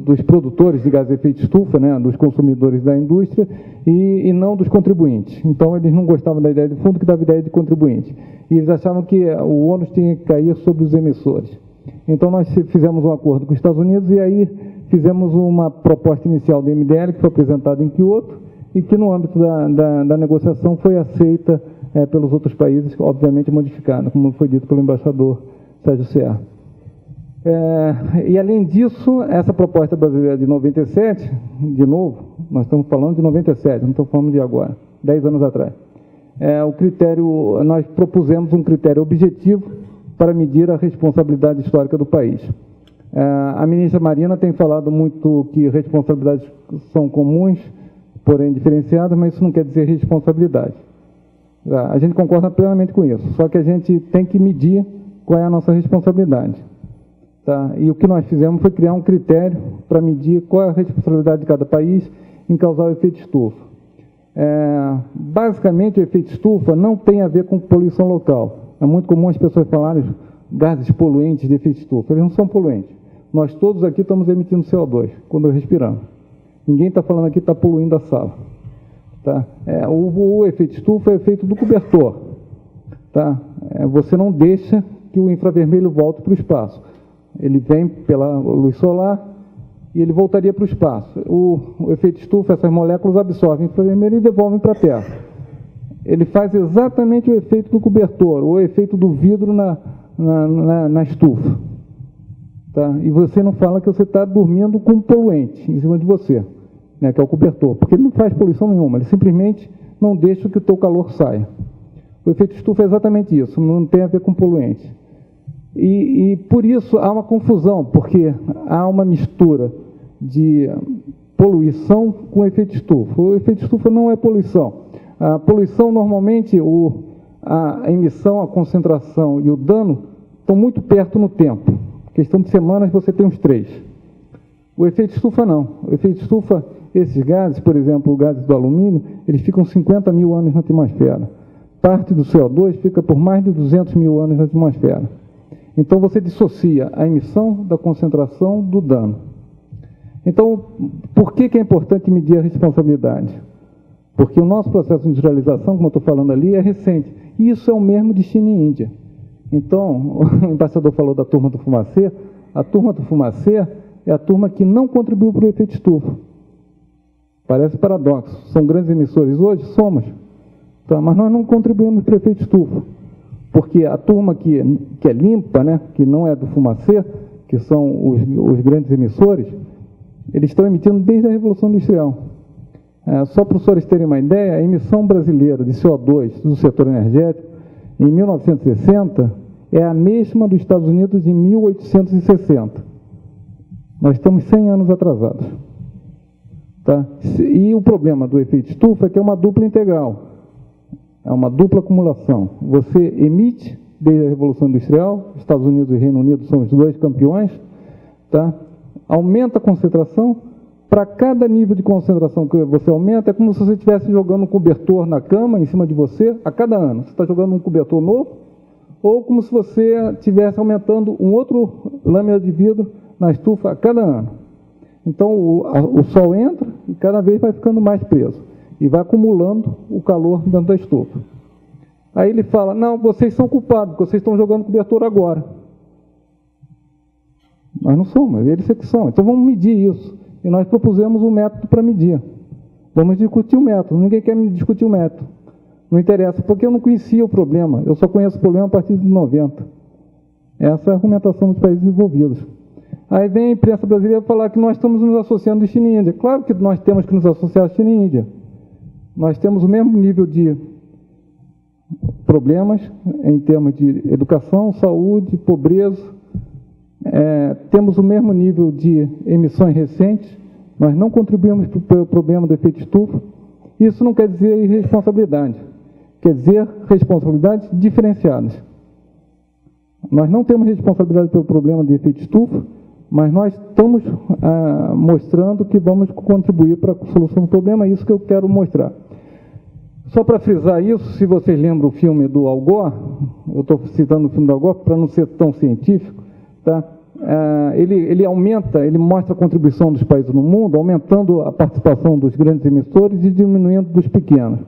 dos produtores de gás de efeito estufa, né, dos consumidores da indústria, e não dos contribuintes. Então, eles não gostavam da ideia de fundo, que dava ideia de contribuinte. E eles achavam que o ônus tinha que cair sobre os emissores. Então, nós fizemos um acordo com os Estados Unidos, e aí fizemos uma proposta inicial do MDL, que foi apresentada em Kyoto, e que, no âmbito da negociação, foi aceita pelos outros países, obviamente modificada, como foi dito pelo embaixador Sérgio Serra. E, além disso, essa proposta brasileira de 97, de novo, nós estamos falando de 97, não estamos falando de agora, 10 anos atrás. Nós propusemos um critério objetivo para medir a responsabilidade histórica do país. A ministra Marina tem falado muito que responsabilidades são comuns, porém diferenciadas, mas isso não quer dizer responsabilidade. A gente concorda plenamente com isso, só que a gente tem que medir qual é a nossa responsabilidade. Tá? E o que nós fizemos foi criar um critério para medir qual é a responsabilidade de cada país em causar o efeito estufa. Basicamente, o efeito estufa não tem a ver com poluição local. É muito comum as pessoas falarem gases poluentes de efeito estufa. Eles não são poluentes. Nós todos aqui estamos emitindo CO2 quando respiramos. Ninguém está falando aqui que está poluindo a sala. Tá? O efeito estufa é o efeito do cobertor. Tá? Você não deixa que o infravermelho volte para o espaço. Ele vem pela luz solar e ele voltaria para o espaço. O efeito estufa, essas moléculas absorvem o infravermelho e devolvem para a Terra. Ele faz exatamente o efeito do cobertor, o efeito do vidro na estufa. Tá? E você não fala que você está dormindo com um poluente em cima de você, né, que é o cobertor, porque ele não faz poluição nenhuma, ele simplesmente não deixa que o teu calor saia. O efeito estufa é exatamente isso, não tem a ver com poluente. E por isso há uma confusão, porque há uma mistura de poluição com efeito estufa. O efeito estufa não é poluição. A poluição, normalmente, a emissão, a concentração e o dano estão muito perto no tempo. Questão de semanas, você tem os 3. O efeito estufa não. O efeito estufa, esses gases, por exemplo, o gases do alumínio, eles ficam 50 mil anos na atmosfera. Parte do CO2 fica por mais de 200 mil anos na atmosfera. Então, você dissocia a emissão da concentração do dano. Então, por que é importante medir a responsabilidade? Porque o nosso processo de industrialização, como eu estou falando ali, é recente. E isso é o mesmo de China e Índia. Então, o embaixador falou da turma do fumacê. A turma do fumacê é a turma que não contribuiu para o efeito estufa. Parece paradoxo. São grandes emissores hoje? Somos. Tá, mas nós não contribuímos para o efeito estufa. Porque a turma que é limpa, né, que não é do fumacê, que são os grandes emissores, eles estão emitindo desde a Revolução Industrial. Só para os senhores terem uma ideia, a emissão brasileira de CO2 do setor energético, em 1960, é a mesma dos Estados Unidos em 1860. Nós estamos 100 anos atrasados. Tá? E o problema do efeito estufa é que é uma dupla integral. É uma dupla acumulação. Você emite desde a Revolução Industrial, Estados Unidos e Reino Unido são os dois campeões, tá? Aumenta a concentração. Para cada nível de concentração que você aumenta, é como se você estivesse jogando um cobertor na cama, em cima de você, a cada ano. Você está jogando um cobertor novo, ou como se você estivesse aumentando um outro lâmina de vidro na estufa a cada ano. Então, o sol entra e cada vez vai ficando mais preso. E vai acumulando o calor dentro da estufa. Aí ele fala, não, vocês são culpados, porque vocês estão jogando cobertor agora. Nós não somos, eles é que são. Então vamos medir isso. E nós propusemos um método para medir. Vamos discutir o método. Ninguém quer discutir o método. Não interessa, porque eu não conhecia o problema. Eu só conheço o problema a partir de 90. Essa é a argumentação dos países envolvidos. Aí vem a imprensa brasileira falar que nós estamos nos associando à China e Índia. Claro que nós temos que nos associar à China e Índia. Nós temos o mesmo nível de problemas em termos de educação, saúde, pobreza. Temos o mesmo nível de emissões recentes. Nós não contribuímos para o problema do efeito estufa. Isso não quer dizer irresponsabilidade. Quer dizer responsabilidades diferenciadas. Nós não temos responsabilidade pelo problema do efeito estufa, mas nós estamos mostrando que vamos contribuir para a solução do problema. É isso que eu quero mostrar. Só para frisar isso, se vocês lembram o filme do Al Gore, eu estou citando o filme do Al Gore para não ser tão científico, tá? Ele mostra a contribuição dos países no mundo, aumentando a participação dos grandes emissores e diminuindo dos pequenos.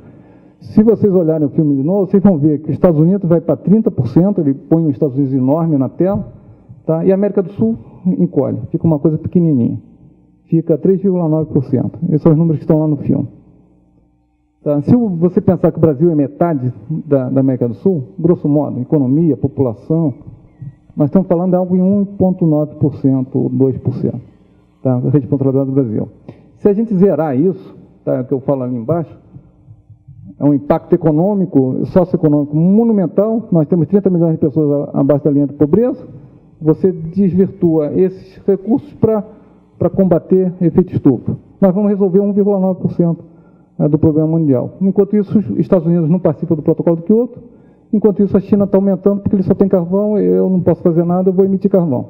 Se vocês olharem o filme de novo, vocês vão ver que os Estados Unidos vai para 30%, ele põe os Estados Unidos enorme na tela, tá? E a América do Sul encolhe, fica uma coisa pequenininha, fica 3,9%. Esses são os números que estão lá no filme. Tá? Se você pensar que o Brasil é metade da América do Sul, grosso modo, economia, população, nós estamos falando de algo em 1,9% ou 2%, tá? A responsabilidade do Brasil. Se a gente zerar isso, tá, que eu falo ali embaixo, é um impacto econômico, socioeconômico monumental. Nós temos 30 milhões de pessoas abaixo da linha de pobreza. Você desvirtua esses recursos para combater efeito estufa. Nós vamos resolver 1,9% do problema mundial. Enquanto isso, os Estados Unidos não participam do protocolo do Kyoto. Enquanto isso, a China está aumentando porque ele só tem carvão, eu não posso fazer nada, eu vou emitir carvão.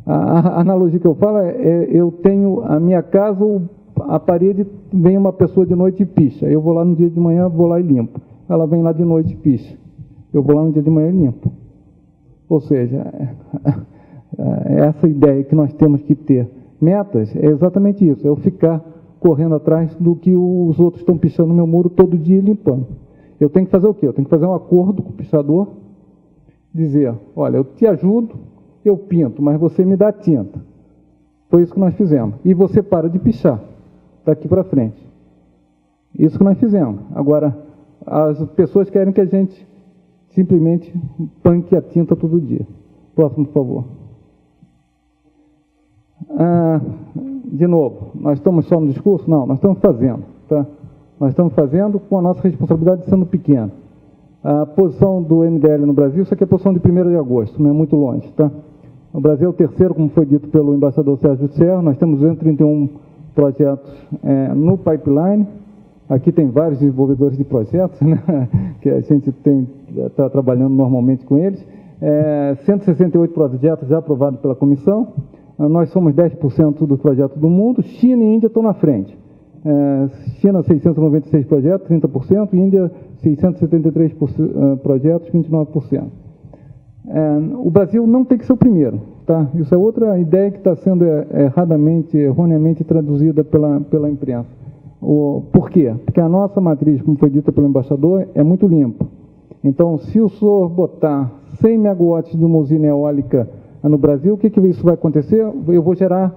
A analogia que eu falo eu tenho a minha casa, a parede, vem uma pessoa de noite e picha. Eu vou lá no dia de manhã, vou lá e limpo. Ela vem lá de noite e picha. Eu vou lá no dia de manhã e limpo. Ou seja, essa ideia que nós temos que ter metas é exatamente isso, é eu ficar correndo atrás do que os outros estão pichando no meu muro todo dia e limpando. Eu tenho que fazer o quê? Eu tenho que fazer um acordo com o pichador, dizer, olha, eu te ajudo, eu pinto, mas você me dá tinta. Foi isso que nós fizemos. E você para de pichar, daqui para frente. Isso que nós fizemos. Agora, as pessoas querem que a gente simplesmente panque a tinta todo dia. Próximo, por favor. De novo, nós estamos só no discurso? Não, nós estamos fazendo, tá? Nós estamos fazendo com a nossa responsabilidade sendo pequena. A posição do MDL no Brasil, isso aqui é a posição de 1º de agosto, não é muito longe, tá? O Brasil é o terceiro, como foi dito pelo embaixador Sérgio Serra. Nós temos 231 projetos no pipeline. Aqui tem vários desenvolvedores de projetos, né, que a gente está trabalhando normalmente com eles. 168 projetos já aprovados pela comissão. Nós somos 10% dos projetos do mundo. China e Índia estão na frente. China, 696 projetos, 30%. Índia, 673 projetos, 29%. O Brasil não tem que ser o primeiro. tá? Isso é outra ideia que está sendo erroneamente traduzida pela imprensa. Por quê? Porque a nossa matriz, como foi dita pelo embaixador, é muito limpa. Então, se o senhor botar 100 megawatts de uma usina eólica no Brasil, o que isso vai acontecer? Eu vou gerar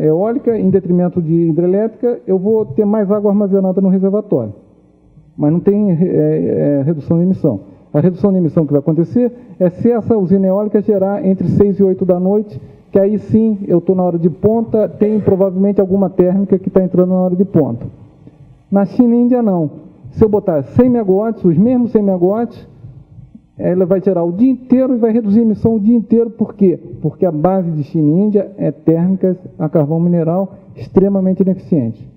eólica em detrimento de hidrelétrica, eu vou ter mais água armazenada no reservatório. Mas não tem redução de emissão. A redução de emissão que vai acontecer é se essa usina eólica gerar entre 6 e 8 da noite, que aí sim eu estou na hora de ponta, tem provavelmente alguma térmica que está entrando na hora de ponta. Na China e Índia não. Se eu botar 100 megawatts, os mesmos 100 megawatts, ela vai gerar o dia inteiro e vai reduzir a emissão o dia inteiro. Por quê? Porque a base de China e Índia é térmicas a carvão mineral extremamente ineficiente.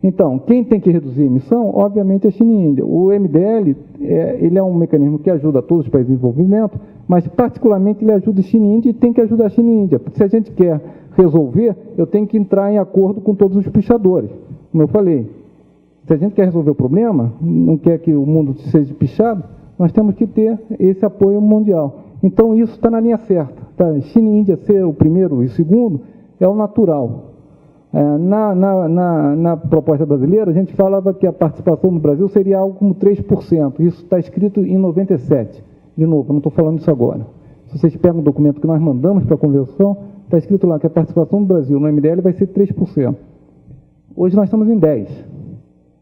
Então, quem tem que reduzir a emissão, obviamente, é a China e a Índia. O MDL, ele é um mecanismo que ajuda todos os países em desenvolvimento, mas, particularmente, ele ajuda a China e a Índia e tem que ajudar a China e a Índia. Porque se a gente quer resolver, eu tenho que entrar em acordo com todos os pichadores. Como eu falei, se a gente quer resolver o problema, não quer que o mundo seja pichado, nós temos que ter esse apoio mundial. Então, isso está na linha certa. Tá? China e Índia ser o primeiro e o segundo é o natural. Na proposta brasileira, a gente falava que a participação no Brasil seria algo como 3%. Isso está escrito em 97. De novo, eu não estou falando isso agora. Se vocês pegam o documento que nós mandamos para a convenção, está escrito lá que a participação do Brasil no MDL vai ser 3%. Hoje nós estamos em 10%.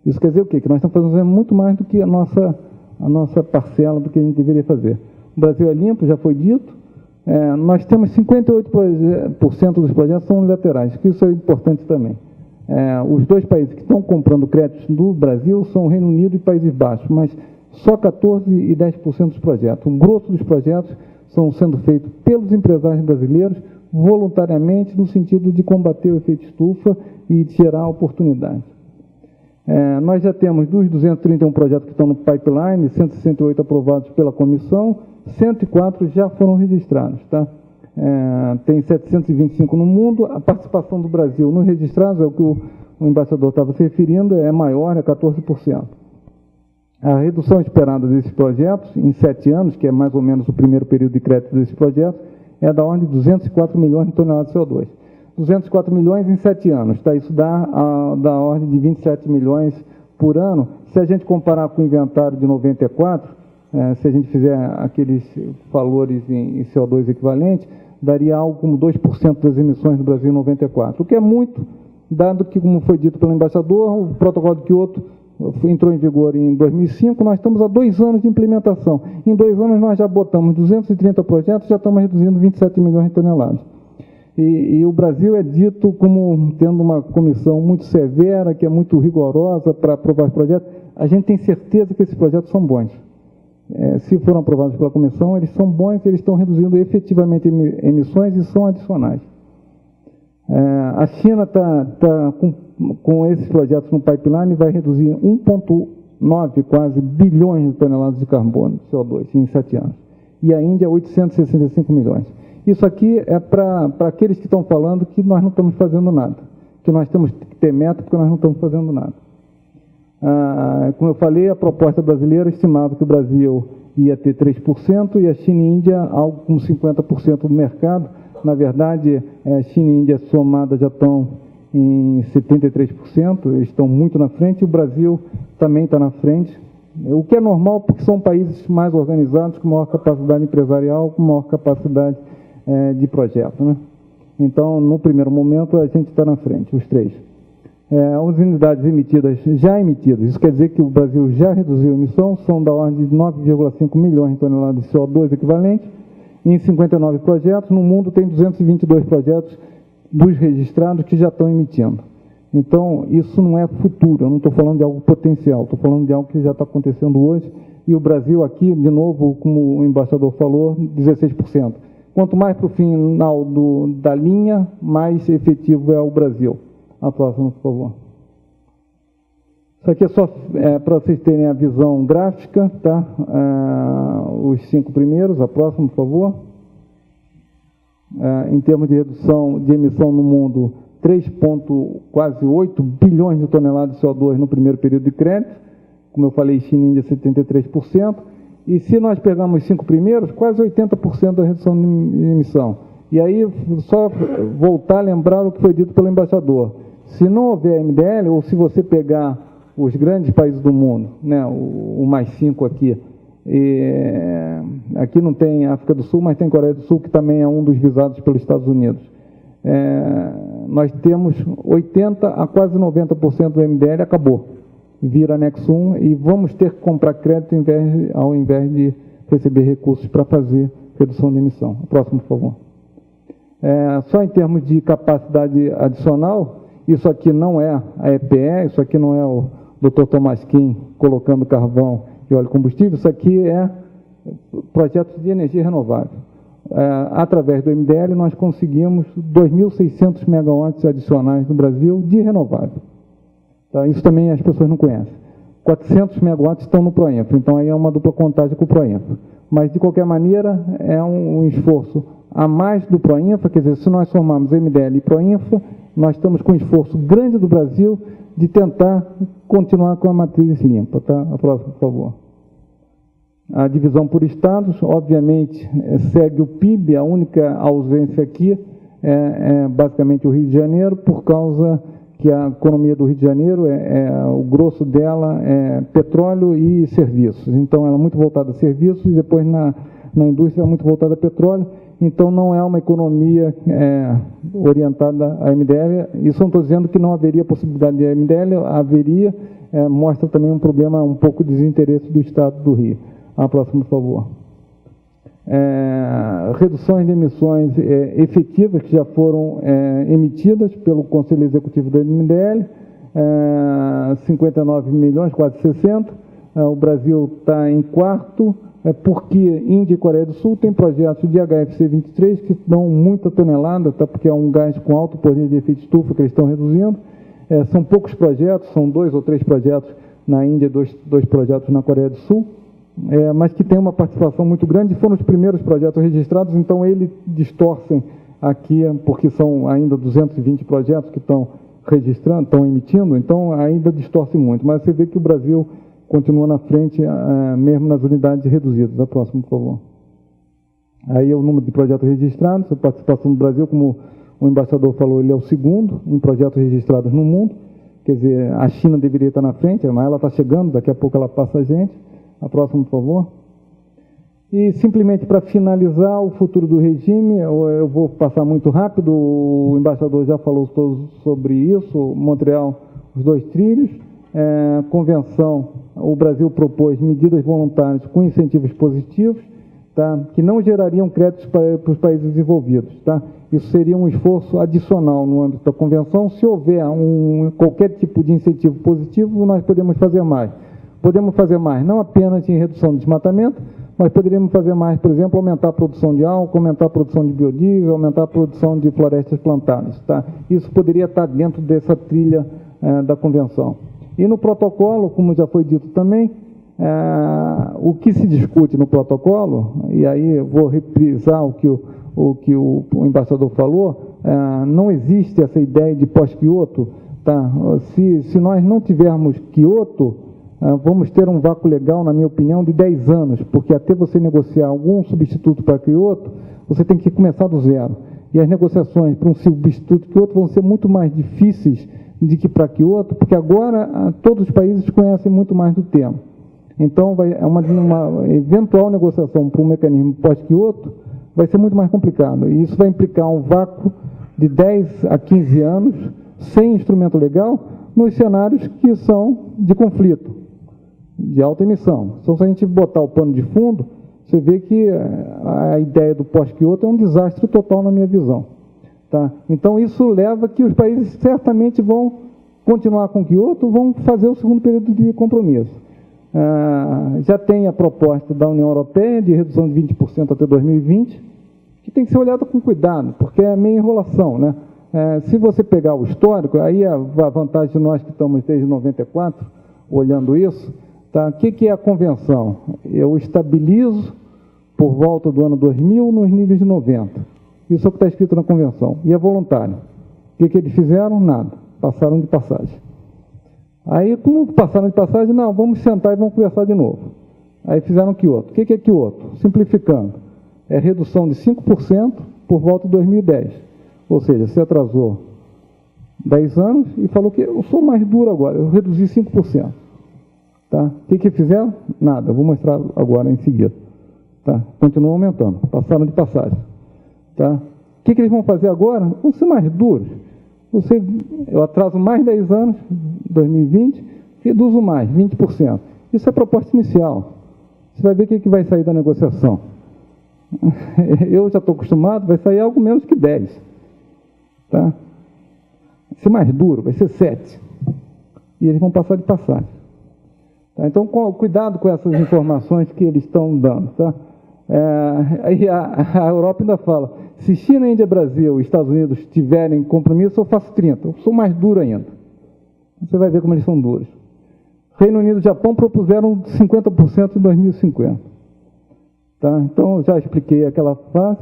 Isso quer dizer o quê? Que nós estamos fazendo muito mais do que a nossa parcela do que a gente deveria fazer. O Brasil é limpo, já foi dito. Nós temos 58% dos projetos são unilaterais, que isso é importante também. Os dois países que estão comprando créditos do Brasil são o Reino Unido e Países Baixos, mas só 14% e 10% dos projetos. O grosso dos projetos estão sendo feitos pelos empresários brasileiros, voluntariamente, no sentido de combater o efeito estufa e de gerar oportunidades. Nós já temos dos 231 projetos que estão no pipeline, 168 aprovados pela comissão, 104 já foram registrados. Tá? Tem 725 no mundo. A participação do Brasil nos registrados, é o que o embaixador estava se referindo, é maior, é 14%. A redução esperada desses projetos, em 7 anos, que é mais ou menos o primeiro período de crédito desses projetos, é da ordem de 204 milhões de toneladas de CO2. 204 milhões em 7 anos, tá? Isso dá da ordem de 27 milhões por ano. Se a gente comparar com o inventário de 94, se a gente fizer aqueles valores em CO2 equivalente, daria algo como 2% das emissões do Brasil em 94, o que é muito, dado que, como foi dito pelo embaixador, o protocolo de Kyoto entrou em vigor em 2005, nós estamos há 2 anos de implementação. Em 2 anos nós já botamos 230 projetos, já estamos reduzindo 27 milhões de toneladas. E o Brasil é dito como tendo uma comissão muito severa, que é muito rigorosa para aprovar os projetos. A gente tem certeza que esses projetos são bons. Se foram aprovados pela comissão, eles são bons, eles estão reduzindo efetivamente emissões e são adicionais. A China está com esses projetos no pipeline, vai reduzir 1,9 quase bilhões de toneladas de carbono, CO2, em 7 anos. E a Índia, 865 milhões. Isso aqui é para aqueles que estão falando que nós não estamos fazendo nada, que nós temos que ter meta porque nós não estamos fazendo nada. Como eu falei, a proposta brasileira estimava que o Brasil ia ter 3% e a China e a Índia algo como 50% do mercado. Na verdade, a China e a Índia somadas já estão em 73%, eles estão muito na frente, e o Brasil também está na frente, o que é normal porque são países mais organizados, com maior capacidade empresarial, com maior capacidade de projeto. Né? Então, no primeiro momento, a gente está na frente, os 3. As unidades já emitidas, isso quer dizer que o Brasil já reduziu a emissão, são da ordem de 9,5 milhões de toneladas de CO2 equivalente, em 59 projetos. No mundo tem 222 projetos dos registrados que já estão emitindo. Então, isso não é futuro, eu não estou falando de algo potencial, estou falando de algo que já está acontecendo hoje, e o Brasil aqui, de novo, como o embaixador falou, 16%. Quanto mais para o final da linha, mais efetivo é o Brasil. A próxima, por favor. Isso aqui é só para vocês terem a visão gráfica, tá? Os 5 primeiros, a próxima, por favor. Em termos de redução de emissão no mundo, 3,8 bilhões de toneladas de CO2 no primeiro período de crédito. Como eu falei, China e Índia, 73%. E se nós pegarmos os 5 primeiros, quase 80% da redução de emissão. E aí, só voltar a lembrar o que foi dito pelo embaixador. Se não houver MDL, ou se você pegar os grandes países do mundo, né, o mais 5 aqui, aqui não tem África do Sul, mas tem Coreia do Sul, que também é um dos visados pelos Estados Unidos. Nós temos 80% a quase 90% do MDL acabou, vira anexo 1, e vamos ter que comprar crédito ao invés de receber recursos para fazer redução de emissão. Próximo, por favor. Só em termos de capacidade adicional, isso aqui não é a EPE, isso aqui não é o Dr. Tomás Kim colocando carvão e óleo combustível, isso aqui é projetos de energia renovável. Através do MDL, nós conseguimos 2.600 megawatts adicionais no Brasil de renovável. Tá? Isso também as pessoas não conhecem. 400 megawatts estão no Proinfra, então aí é uma dupla contagem com o Proinfra. Mas, de qualquer maneira, é um esforço a mais do Proinfra, quer dizer, se nós somarmos MDL e Proinfra, nós estamos com um esforço grande do Brasil de tentar continuar com a matriz limpa. Tá? A próxima, por favor. A divisão por estados, obviamente, segue o PIB, a única ausência aqui é basicamente o Rio de Janeiro, por causa que a economia do Rio de Janeiro, o grosso dela é petróleo e serviços. Então, ela é muito voltada a serviços e depois na indústria é muito voltada a petróleo. Então, não é uma economia orientada a MDL. Isso não estou dizendo que não haveria possibilidade de MDL, haveria, mostra também um problema, um pouco de desinteresse do Estado do Rio. A próxima, por favor. Reduções de emissões efetivas que já foram emitidas pelo Conselho Executivo do MDL, 59 milhões, quase 60. O Brasil está em quarto, porque Índia e Coreia do Sul têm projetos de HFC 23 que dão muita tonelada, tá? Porque é um gás com alto poder de efeito estufa que eles estão reduzindo. São poucos projetos, são 2 ou 3 projetos na Índia e 2 projetos na Coreia do Sul, mas que tem uma participação muito grande, foram os primeiros projetos registrados, então eles distorcem aqui, porque são ainda 220 projetos que estão registrando, estão emitindo, então ainda distorce muito, mas você vê que o Brasil continua na frente, mesmo nas unidades reduzidas. A próxima, por favor. Aí é o número de projetos registrados, a participação do Brasil, como o embaixador falou, ele é o segundo em projetos registrados no mundo, quer dizer, a China deveria estar na frente, mas ela está chegando, daqui a pouco ela passa a gente. A próxima, por favor. E, simplesmente, para finalizar o futuro do regime, eu vou passar muito rápido, o embaixador já falou sobre isso, Montreal, os 2 trilhos, convenção, o Brasil propôs medidas voluntárias com incentivos positivos, tá, que não gerariam créditos para os países desenvolvidos. Tá? Isso seria um esforço adicional no âmbito da convenção. Se houver qualquer tipo de incentivo positivo, nós podemos fazer mais. Podemos fazer mais, não apenas em redução de desmatamento, mas poderíamos fazer mais, por exemplo, aumentar a produção de álcool, aumentar a produção de biodiesel, aumentar a produção de florestas plantadas. Tá? Isso poderia estar dentro dessa trilha da convenção. E no protocolo, como já foi dito também, o que se discute no protocolo, e aí eu vou reprisar o que o embaixador falou, não existe essa ideia de pós-Kyoto. Tá? Se nós não tivermos Kyoto, vamos ter um vácuo legal, na minha opinião, de 10 anos, porque até você negociar algum substituto para Kyoto, você tem que começar do zero. E as negociações para um substituto Kyoto vão ser muito mais difíceis do que para Kyoto, porque agora todos os países conhecem muito mais do tema. Então, uma eventual negociação para um mecanismo pós-Kyoto vai ser muito mais complicado. E isso vai implicar um vácuo de 10 a 15 anos, sem instrumento legal, nos cenários que são de conflito, de alta emissão. Então, se a gente botar o pano de fundo, você vê que a ideia do pós-Kyoto é um desastre total na minha visão. Tá? Então, isso leva que os países certamente vão continuar com Kyoto, vão fazer o segundo período de compromisso. Já tem a proposta da União Europeia de redução de 20% até 2020, que tem que ser olhada com cuidado, porque é meio enrolação, né? Se você pegar o histórico, aí a vantagem de nós que estamos desde 94, olhando isso, tá? O que é a convenção? Eu estabilizo por volta do ano 2000 nos níveis de 90. Isso é o que está escrito na convenção. E é voluntário. O que eles fizeram? Nada. Passaram de passagem. Aí, como passaram de passagem, não, vamos sentar e vamos conversar de novo. Aí fizeram Kyoto. O que é Kyoto? Simplificando. É redução de 5% por volta de 2010. Ou seja, você atrasou 10 anos e falou que eu sou mais duro agora, eu reduzi 5%. Tá? O que fizeram? Nada, eu vou mostrar agora em seguida. Tá? Continuam aumentando, passaram de passagem. Tá? O que eles vão fazer agora? Vão ser mais duros. Eu atraso mais 10 anos, 2020, reduzo mais, 20%. Isso é a proposta inicial. Você vai ver o que vai sair da negociação. Eu já estou acostumado, vai sair algo menos que 10. Tá? Vai ser mais duro, vai ser 7. E eles vão passar de passagem. Tá? Então, cuidado com essas informações que eles estão dando. Tá? Aí a Europa ainda fala, se China, Índia, Brasil e Estados Unidos tiverem compromisso, eu faço 30. Eu sou mais duro ainda. Você vai ver como eles são duros. Reino Unido e Japão propuseram 50% em 2050. Tá? Então, eu já expliquei aquela fase.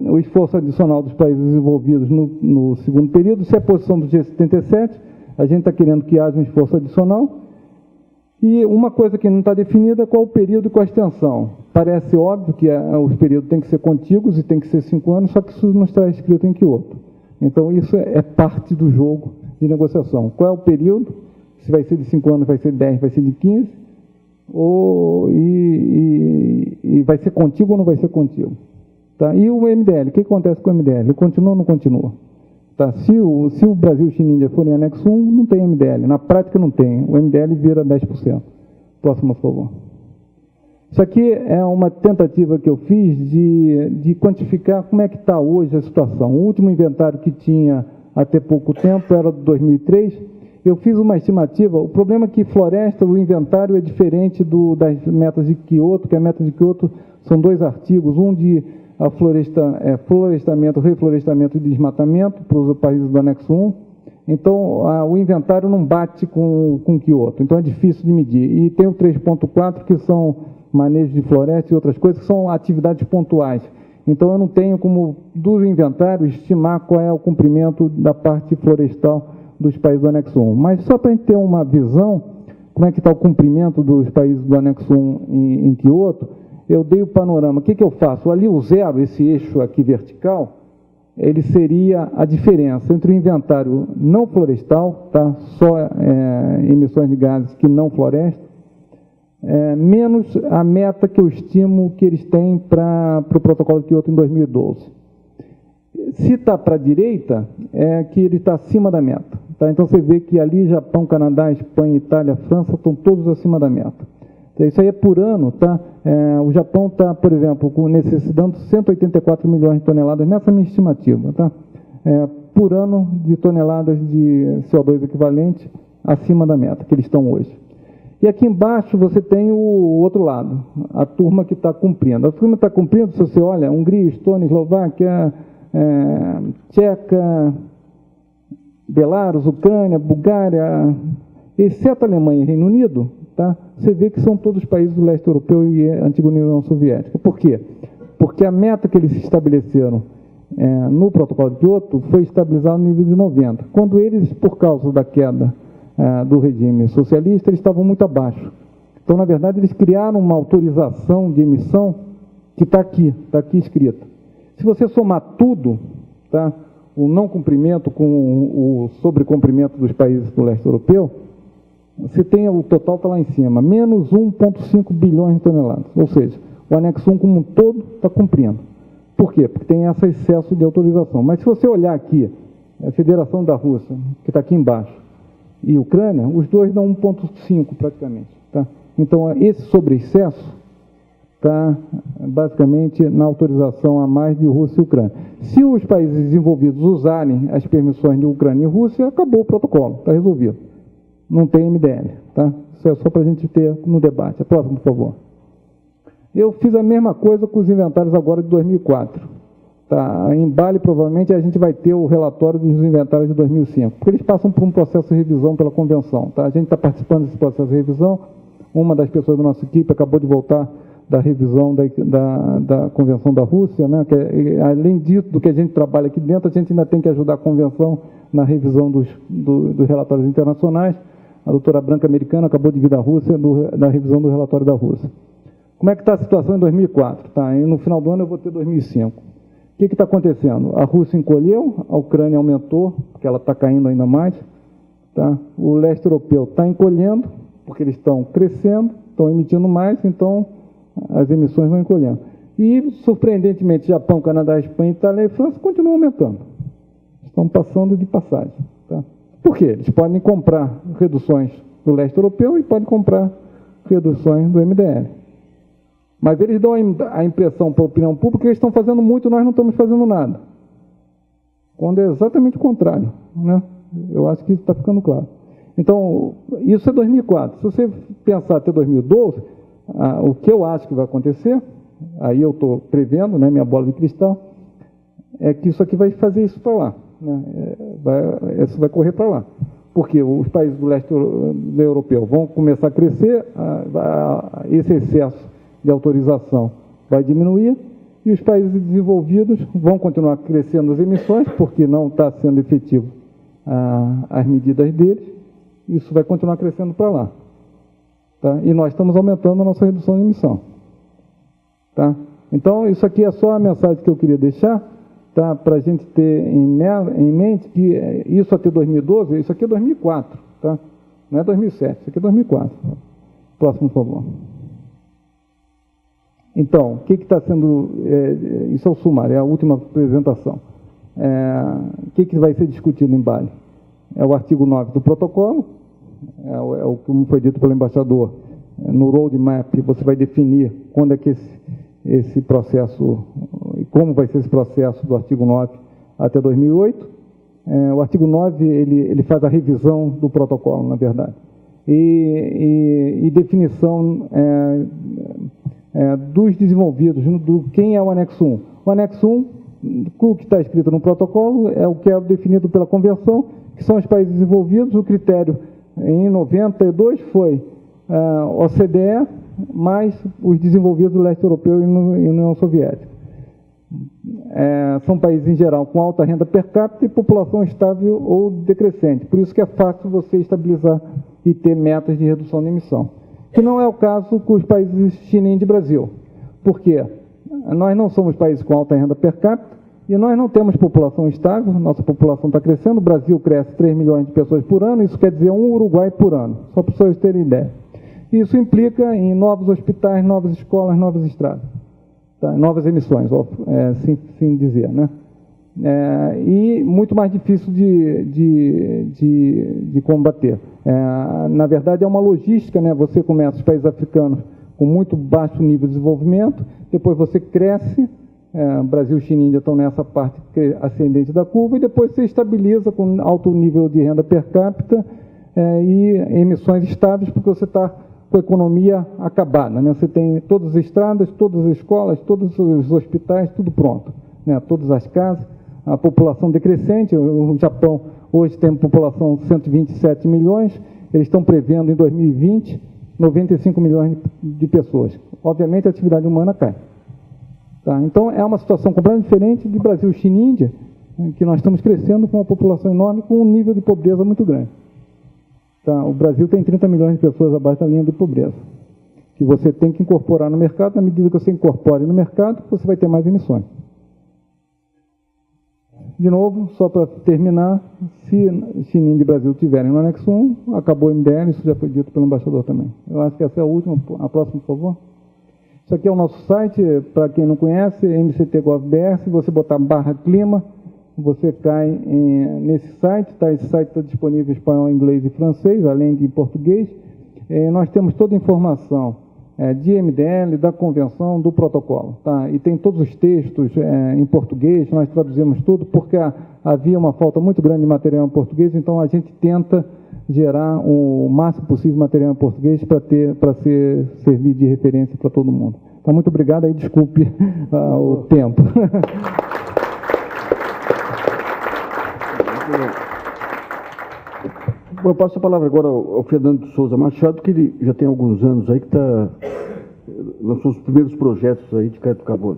O esforço adicional dos países desenvolvidos no segundo período, se é a posição do G77, a gente está querendo que haja um esforço adicional. E uma coisa que não está definida é qual o período e qual a extensão. Parece óbvio que os períodos têm que ser contíguos e tem que ser 5 anos, só que isso não está escrito em Kyoto. Então, isso é parte do jogo de negociação. Qual é o período? Se vai ser de 5 anos, vai ser de 10, vai ser de 15, e vai ser contíguo ou não vai ser contíguo. Tá? E o MDL, o que acontece com o MDL? Ele continua ou não continua? Tá? Se o Brasil, China e Índia forem anexo 1, não tem MDL. Na prática não tem. O MDL vira 10%. Próximo, por favor. Isso aqui é uma tentativa que eu fiz de quantificar como é que está hoje a situação. O último inventário que tinha até pouco tempo era de 2003. Eu fiz uma estimativa. O problema é que floresta, o inventário é diferente das metas de Kyoto, que a meta de Kyoto são 2 artigos, um de florestamento, reflorestamento e desmatamento para os países do anexo 1. Então, o inventário não bate com Kyoto, então é difícil de medir. E tem o 3.4, que são manejo de floresta e outras coisas, que são atividades pontuais. Então, eu não tenho como, do inventário, estimar qual é o cumprimento da parte florestal dos países do anexo 1. Mas só para a gente ter uma visão, como é que está o cumprimento dos países do anexo 1 em Kyoto, eu dei o panorama. O que eu faço? Ali o zero, esse eixo aqui vertical, ele seria a diferença entre o inventário não florestal, tá? Só emissões de gases que não florestam, menos a meta que eu estimo que eles têm para o protocolo de Kyoto em 2012. Se está para a direita, é que ele está acima da meta. Tá? Então, você vê que ali Japão, Canadá, Espanha, Itália, França estão todos acima da meta. Isso aí é por ano, tá? O Japão está, por exemplo, necessitando 184 milhões de toneladas, nessa minha estimativa, tá? Por ano de toneladas de CO2 equivalente acima da meta, que eles estão hoje. E aqui embaixo você tem o outro lado, a turma que está cumprindo. A turma está cumprindo, se você olha, Hungria, Estônia, Eslováquia, Tcheca, Belarus, Ucrânia, Bulgária, exceto a Alemanha e Reino Unido, tá? Você vê que são todos países do leste europeu e antiga União Soviética. Por quê? Porque a meta que eles estabeleceram no protocolo de Kyoto foi estabilizada no nível de 90. Quando eles, por causa da queda do regime socialista, eles estavam muito abaixo. Então, na verdade, eles criaram uma autorização de emissão que está aqui escrita. Se você somar tudo, tá? O não cumprimento com o sobrecumprimento dos países do leste europeu, você tem o total está lá em cima, menos 1,5 bilhões de toneladas. Ou seja, o anexo 1 como um todo está cumprindo. Por quê? Porque tem esse excesso de autorização. Mas se você olhar aqui, a Federação da Rússia, que está aqui embaixo, e Ucrânia, os dois dão 1,5 praticamente. Tá? Então, esse sobreexcesso está basicamente na autorização a mais de Rússia e Ucrânia. Se os países desenvolvidos usarem as permissões de Ucrânia e Rússia, acabou o protocolo, está resolvido. Não tem MDL, tá? Isso é só para a gente ter no debate. A próxima, por favor. Eu fiz a mesma coisa com os inventários agora de 2004. Tá? Em Bali, provavelmente, a gente vai ter o relatório dos inventários de 2005, porque eles passam por um processo de revisão pela convenção. Tá? A gente está participando desse processo de revisão. Uma das pessoas da nossa equipe acabou de voltar da revisão da Convenção da Rússia, né? Além disso, do que a gente trabalha aqui dentro, a gente ainda tem que ajudar a Convenção na revisão dos relatórios internacionais. A doutora Branca Americana acabou de vir da Rússia, da revisão do relatório da Rússia. Como é que está a situação em 2004? Tá? E no final do ano eu vou ter 2005. que está acontecendo? A Rússia encolheu, a Ucrânia aumentou, porque ela está caindo ainda mais. Tá? O leste europeu está encolhendo, porque eles estão crescendo, estão emitindo mais, então as emissões vão encolhendo. E, surpreendentemente, Japão, Canadá, Espanha, Itália e França continuam aumentando. Estão passando de passagem. Tá? Por quê? Eles podem comprar reduções do leste europeu e podem comprar reduções do MDL. Mas eles dão a impressão para a opinião pública que eles estão fazendo muito e nós não estamos fazendo nada. Quando é exatamente o contrário. Né? Eu acho que isso está ficando claro. Então, isso é 2004. Se você pensar até 2012, o que eu acho que vai acontecer, aí eu estou prevendo, né, minha bola de cristal, é que isso aqui vai fazer isso para lá. Né? Isso vai correr para lá. Porque os países do leste europeu vão começar a crescer, esse excesso de autorização vai diminuir, e os países desenvolvidos vão continuar crescendo as emissões, porque não está sendo efetivo as medidas deles, isso vai continuar crescendo para lá. Tá? E nós estamos aumentando a nossa redução de emissão. Tá? Então, isso aqui é só a mensagem que eu queria deixar, tá? Para a gente ter em mente que isso até 2012, isso aqui é 2004, tá? Não é 2007, isso aqui é 2004. Próximo, por favor. Então, o que está sendo... isso é o sumário, é a última apresentação. O que vai ser discutido em Bali? É o artigo 9 do protocolo, como foi dito pelo embaixador, no roadmap você vai definir quando é que esse processo, e como vai ser esse processo do artigo 9 até 2008. O artigo 9, ele faz a revisão do protocolo, na verdade, e definição dos desenvolvidos, do quem é o anexo 1. O anexo 1, o que está escrito no protocolo, é o que é definido pela Convenção, que são os países desenvolvidos. O critério em 92 foi OCDE mais os desenvolvidos do leste europeu e União Soviética. São países, em geral, com alta renda per capita e população estável ou decrescente. Por isso que é fácil você estabilizar e ter metas de redução de emissão. Que não é o caso com os países China e Índia e Brasil. Por quê? Nós não somos países com alta renda per capita e nós não temos população estável, nossa população está crescendo, o Brasil cresce 3 milhões de pessoas por ano, isso quer dizer um Uruguai por ano, só para vocês terem ideia. Isso implica em novos hospitais, novas escolas, novas estradas, tá? Novas emissões, assim dizer, né? E muito mais difícil de combater. Na verdade, é uma logística, né? Você começa os países africanos com muito baixo nível de desenvolvimento, depois você cresce, Brasil, China e Índia estão nessa parte ascendente da curva, e depois você estabiliza com alto nível de renda per capita e emissões estáveis, porque você está com a economia acabada, né? Você tem todas as estradas, todas as escolas, todos os hospitais, tudo pronto, né? Todas as casas, a população decrescente. O Japão hoje tem uma população de 127 milhões, eles estão prevendo em 2020 95 milhões de pessoas. Obviamente a atividade humana cai. Tá? Então é uma situação completamente diferente de Brasil, China e Índia, né, que nós estamos crescendo com uma população enorme, com um nível de pobreza muito grande. Tá? O Brasil tem 30 milhões de pessoas abaixo da linha de pobreza, que você tem que incorporar no mercado. Na medida que você incorpore no mercado, você vai ter mais emissões. De novo, só para terminar, se China, Índia e Brasil tiverem no anexo 1, acabou o MDL, isso já foi dito pelo embaixador também. Eu acho que essa é a última. A próxima, por favor. Isso aqui é o nosso site, para quem não conhece, mct.gov.br. Se você botar /clima, você cai nesse site, tá? Esse site está disponível em espanhol, inglês e francês, além de português. Nós temos toda a informação de MDL, da convenção, do protocolo, tá? E tem todos os textos em português, nós traduzimos tudo, porque havia uma falta muito grande de material em português, então a gente tenta gerar o máximo possível de material em português para servir de referência para todo mundo. Então, muito obrigado, aí desculpe o tempo. Eu passo a palavra agora ao Fernando de Souza Machado, que ele já tem alguns anos aí que lançou os primeiros projetos aí de crédito carbono.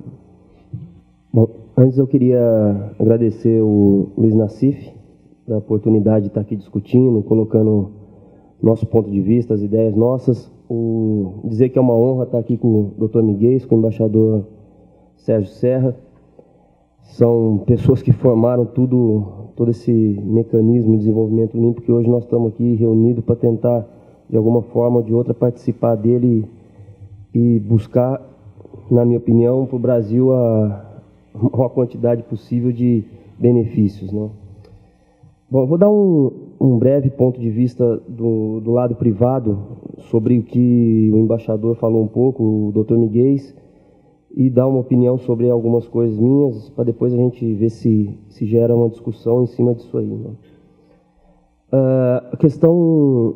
Bom, antes eu queria agradecer o Luiz Nassif da oportunidade de estar aqui discutindo, colocando nosso ponto de vista, as ideias nossas. Dizer que é uma honra estar aqui com o Dr. Miguel, com o embaixador Sérgio Serra. São pessoas que formaram todo esse mecanismo de desenvolvimento limpo que hoje nós estamos aqui reunidos para tentar, de alguma forma ou de outra, participar dele e buscar, na minha opinião, para o Brasil a maior quantidade possível de benefícios, né? Bom, eu vou dar um breve ponto de vista do lado privado sobre o que o embaixador falou um pouco, o Dr. Miguel, e dar uma opinião sobre algumas coisas minhas, para depois a gente ver se gera uma discussão em cima disso aí, né? A questão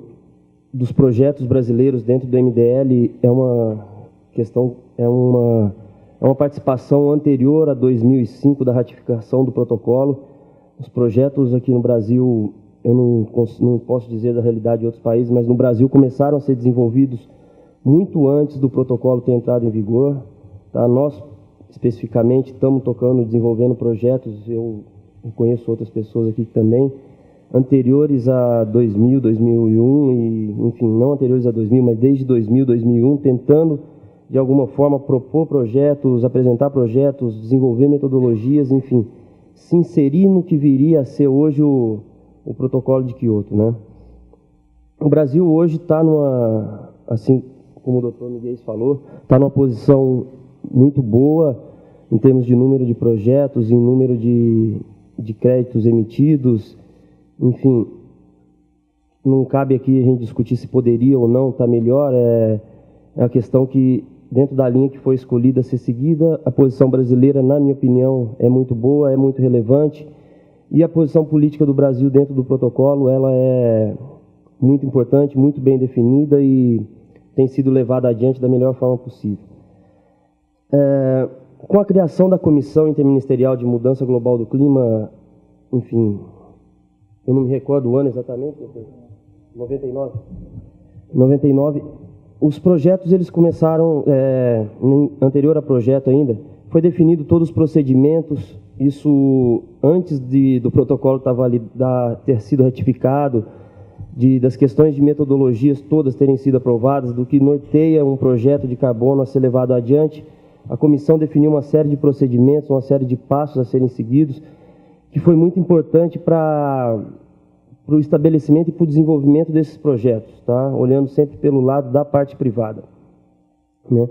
dos projetos brasileiros dentro do MDL é uma questão, é uma participação anterior a 2005 da ratificação do protocolo. Os projetos aqui no Brasil, eu não posso dizer da realidade de outros países, mas no Brasil começaram a ser desenvolvidos muito antes do protocolo ter entrado em vigor. Tá? Nós, especificamente, estamos desenvolvendo projetos, eu conheço outras pessoas aqui também, anteriores a 2000, 2001, e, enfim, não anteriores a 2000, mas desde 2000, 2001, tentando, de alguma forma, propor projetos, apresentar projetos, desenvolver metodologias, enfim, se inserir no que viria a ser hoje o protocolo de Kyoto, né? O Brasil hoje está assim como o Dr. Miguel falou, está numa posição muito boa em termos de número de projetos, em número de créditos emitidos, enfim, não cabe aqui a gente discutir se poderia ou não estar melhor, é a questão que, dentro da linha que foi escolhida a ser seguida, a posição brasileira, na minha opinião, é muito boa, é muito relevante, e a posição política do Brasil dentro do protocolo, ela é muito importante, muito bem definida e tem sido levada adiante da melhor forma possível. Com a criação da Comissão Interministerial de Mudança Global do Clima, enfim, eu não me recordo o ano exatamente, 99, os projetos eles começaram, anterior a projeto ainda, foi definido todos os procedimentos, isso antes do protocolo ter sido ratificado, das questões de metodologias todas terem sido aprovadas, do que norteia um projeto de carbono a ser levado adiante. A comissão definiu uma série de procedimentos, uma série de passos a serem seguidos, que foi muito importante para o estabelecimento e para o desenvolvimento desses projetos, tá? Olhando sempre pelo lado da parte privada, né?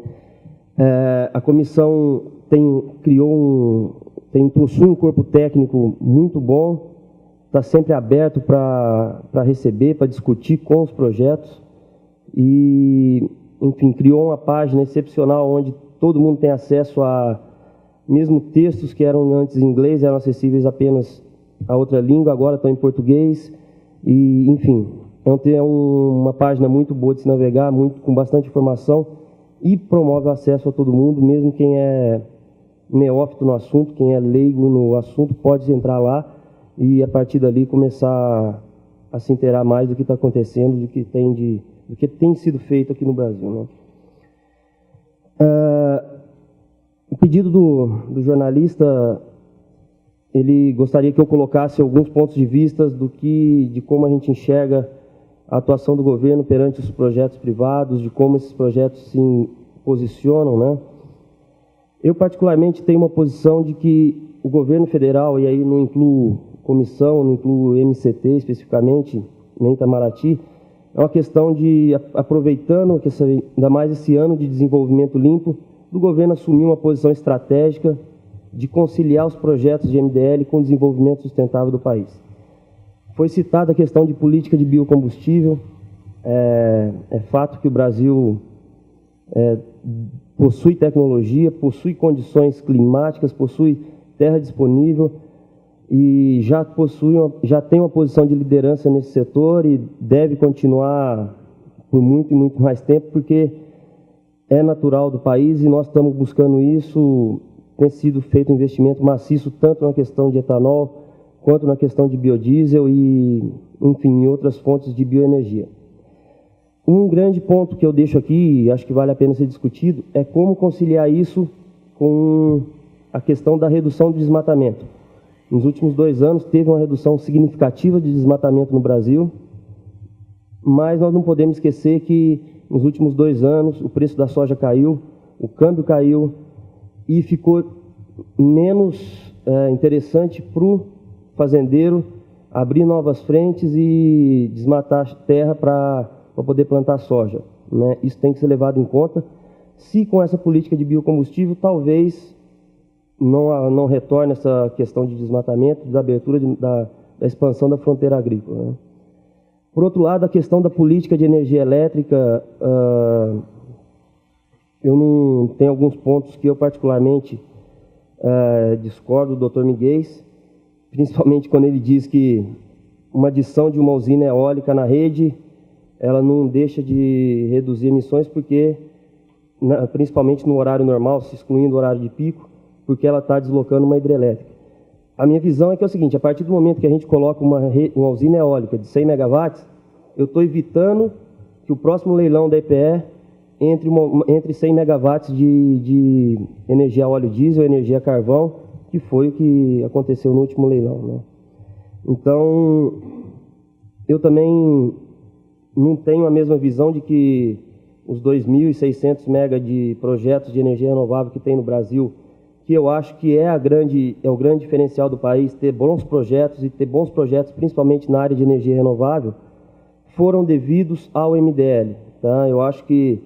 A comissão possui um corpo técnico muito bom, está sempre aberto para receber, para discutir com os projetos e, enfim, criou uma página excepcional onde todo mundo tem acesso a, mesmo textos que eram antes em inglês, eram acessíveis apenas a outra língua, agora estão em português. E, enfim, é uma página muito boa de se navegar, com bastante informação e promove o acesso a todo mundo, mesmo quem é neófito no assunto, quem é leigo no assunto, pode entrar lá e, a partir dali, começar a se inteirar mais do que está acontecendo, do que tem sido feito aqui no Brasil, né? O pedido do jornalista, ele gostaria que eu colocasse alguns pontos de vista de como a gente enxerga a atuação do governo perante os projetos privados, de como esses projetos se posicionam, né? Eu, particularmente, tenho uma posição de que o governo federal, e aí não incluo comissão, não incluo MCT especificamente, nem Itamaraty, é uma questão de, aproveitando ainda mais esse ano de desenvolvimento limpo, do governo assumir uma posição estratégica de conciliar os projetos de MDL com o desenvolvimento sustentável do país. Foi citada a questão de política de biocombustível. É fato que o Brasil possui tecnologia, possui condições climáticas, possui terra disponível e já tem uma posição de liderança nesse setor e deve continuar por muito e muito mais tempo, porque é natural do país e nós estamos buscando isso. Tem sido feito um investimento maciço tanto na questão de etanol quanto na questão de biodiesel e, enfim, em outras fontes de bioenergia. Um grande ponto que eu deixo aqui, e acho que vale a pena ser discutido, é como conciliar isso com a questão da redução do desmatamento. Nos últimos 2 anos teve uma redução significativa de desmatamento no Brasil, mas nós não podemos esquecer que nos últimos 2 anos o preço da soja caiu, o câmbio caiu e ficou menos interessante para o fazendeiro abrir novas frentes e desmatar terra para poder plantar soja, né? Isso tem que ser levado em conta. Se com essa política de biocombustível, talvez não retorne essa questão de desmatamento, da abertura da expansão da fronteira agrícola, né? Por outro lado, a questão da política de energia elétrica, eu não tenho alguns pontos que eu particularmente discordo do Dr. Miguel, principalmente quando ele diz que uma adição de uma usina eólica na rede, ela não deixa de reduzir emissões, porque, principalmente no horário normal, se excluindo o horário de pico, porque ela está deslocando uma hidrelétrica. A minha visão é que é o seguinte: a partir do momento que a gente coloca uma usina eólica de 100 megawatts, eu estou evitando que o próximo leilão da EPE entre 100 megawatts de energia óleo diesel, energia carvão, que foi o que aconteceu no último leilão, né? Então, eu também não tenho a mesma visão de que os 2.600 mega de projetos de energia renovável que tem no Brasil, que eu acho que é o grande diferencial do país, ter bons projetos, e ter bons projetos principalmente na área de energia renovável, foram devidos ao MDL, tá? Eu acho que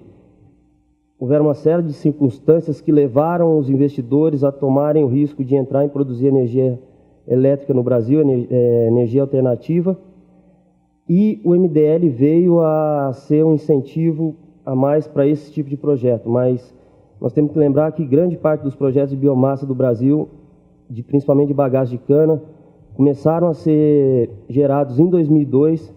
houveram uma série de circunstâncias que levaram os investidores a tomarem o risco de entrar em produzir energia elétrica no Brasil, energia alternativa, e o MDL veio a ser um incentivo a mais para esse tipo de projeto. Mas nós temos que lembrar que grande parte dos projetos de biomassa do Brasil, principalmente de bagaço de cana, começaram a ser gerados em 2002,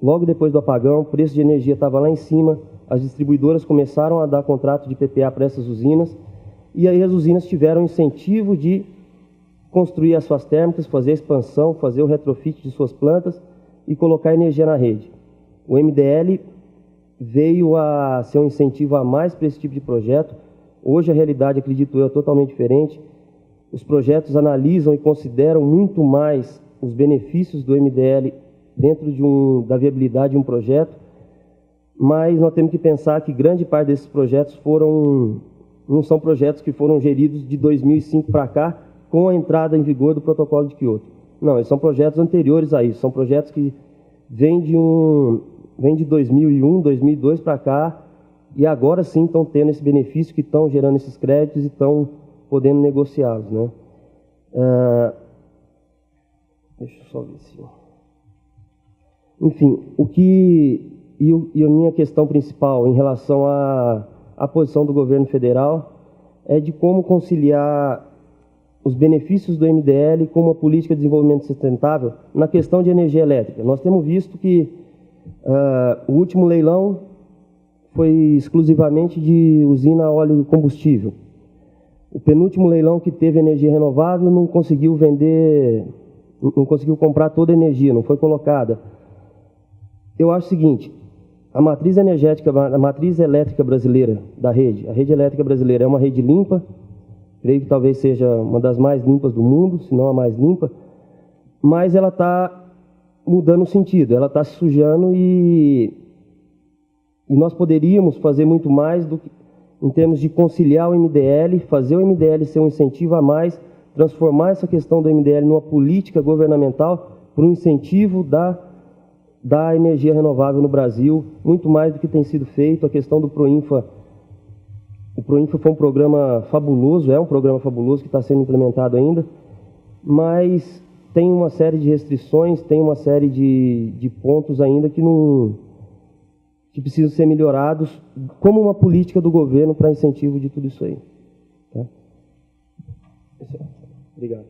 logo depois do apagão. O preço de energia estava lá em cima, as distribuidoras começaram a dar contrato de PPA para essas usinas, e aí as usinas tiveram incentivo de construir as suas térmicas, fazer a expansão, fazer o retrofit de suas plantas e colocar energia na rede. O MDL veio a ser um incentivo a mais para esse tipo de projeto. Hoje a realidade, acredito eu, é totalmente diferente. Os projetos analisam e consideram muito mais os benefícios do MDL dentro da viabilidade de um projeto, mas nós temos que pensar que grande parte desses projetos não são projetos que foram geridos de 2005 para cá, com a entrada em vigor do Protocolo de Kyoto. Não, eles são projetos anteriores a isso, são projetos que vêm de 2001, 2002 para cá, e agora sim estão tendo esse benefício, que estão gerando esses créditos e estão podendo negociá-los, né? Deixa eu só ver se... Enfim, e a minha questão principal em relação à posição do governo federal é de como conciliar os benefícios do MDL com uma política de desenvolvimento sustentável na questão de energia elétrica. Nós temos visto que o último leilão foi exclusivamente de usina a óleo combustível. O penúltimo leilão que teve energia renovável não conseguiu comprar toda a energia, não foi colocada. Eu acho o seguinte: a matriz elétrica brasileira da rede, a rede elétrica brasileira é uma rede limpa, creio que talvez seja uma das mais limpas do mundo, se não a mais limpa, mas ela está mudando o sentido, ela está se sujando, e nós poderíamos fazer muito mais do que em termos de conciliar o MDL, fazer o MDL ser um incentivo a mais, transformar essa questão do MDL numa política governamental para um incentivo da energia renovável no Brasil, muito mais do que tem sido feito. A questão do Proinfa, o Proinfa foi um programa fabuloso, é um programa fabuloso que está sendo implementado ainda, mas tem uma série de restrições, tem uma série de pontos ainda que precisam ser melhorados como uma política do governo para incentivo de tudo isso aí. Tá? Obrigado.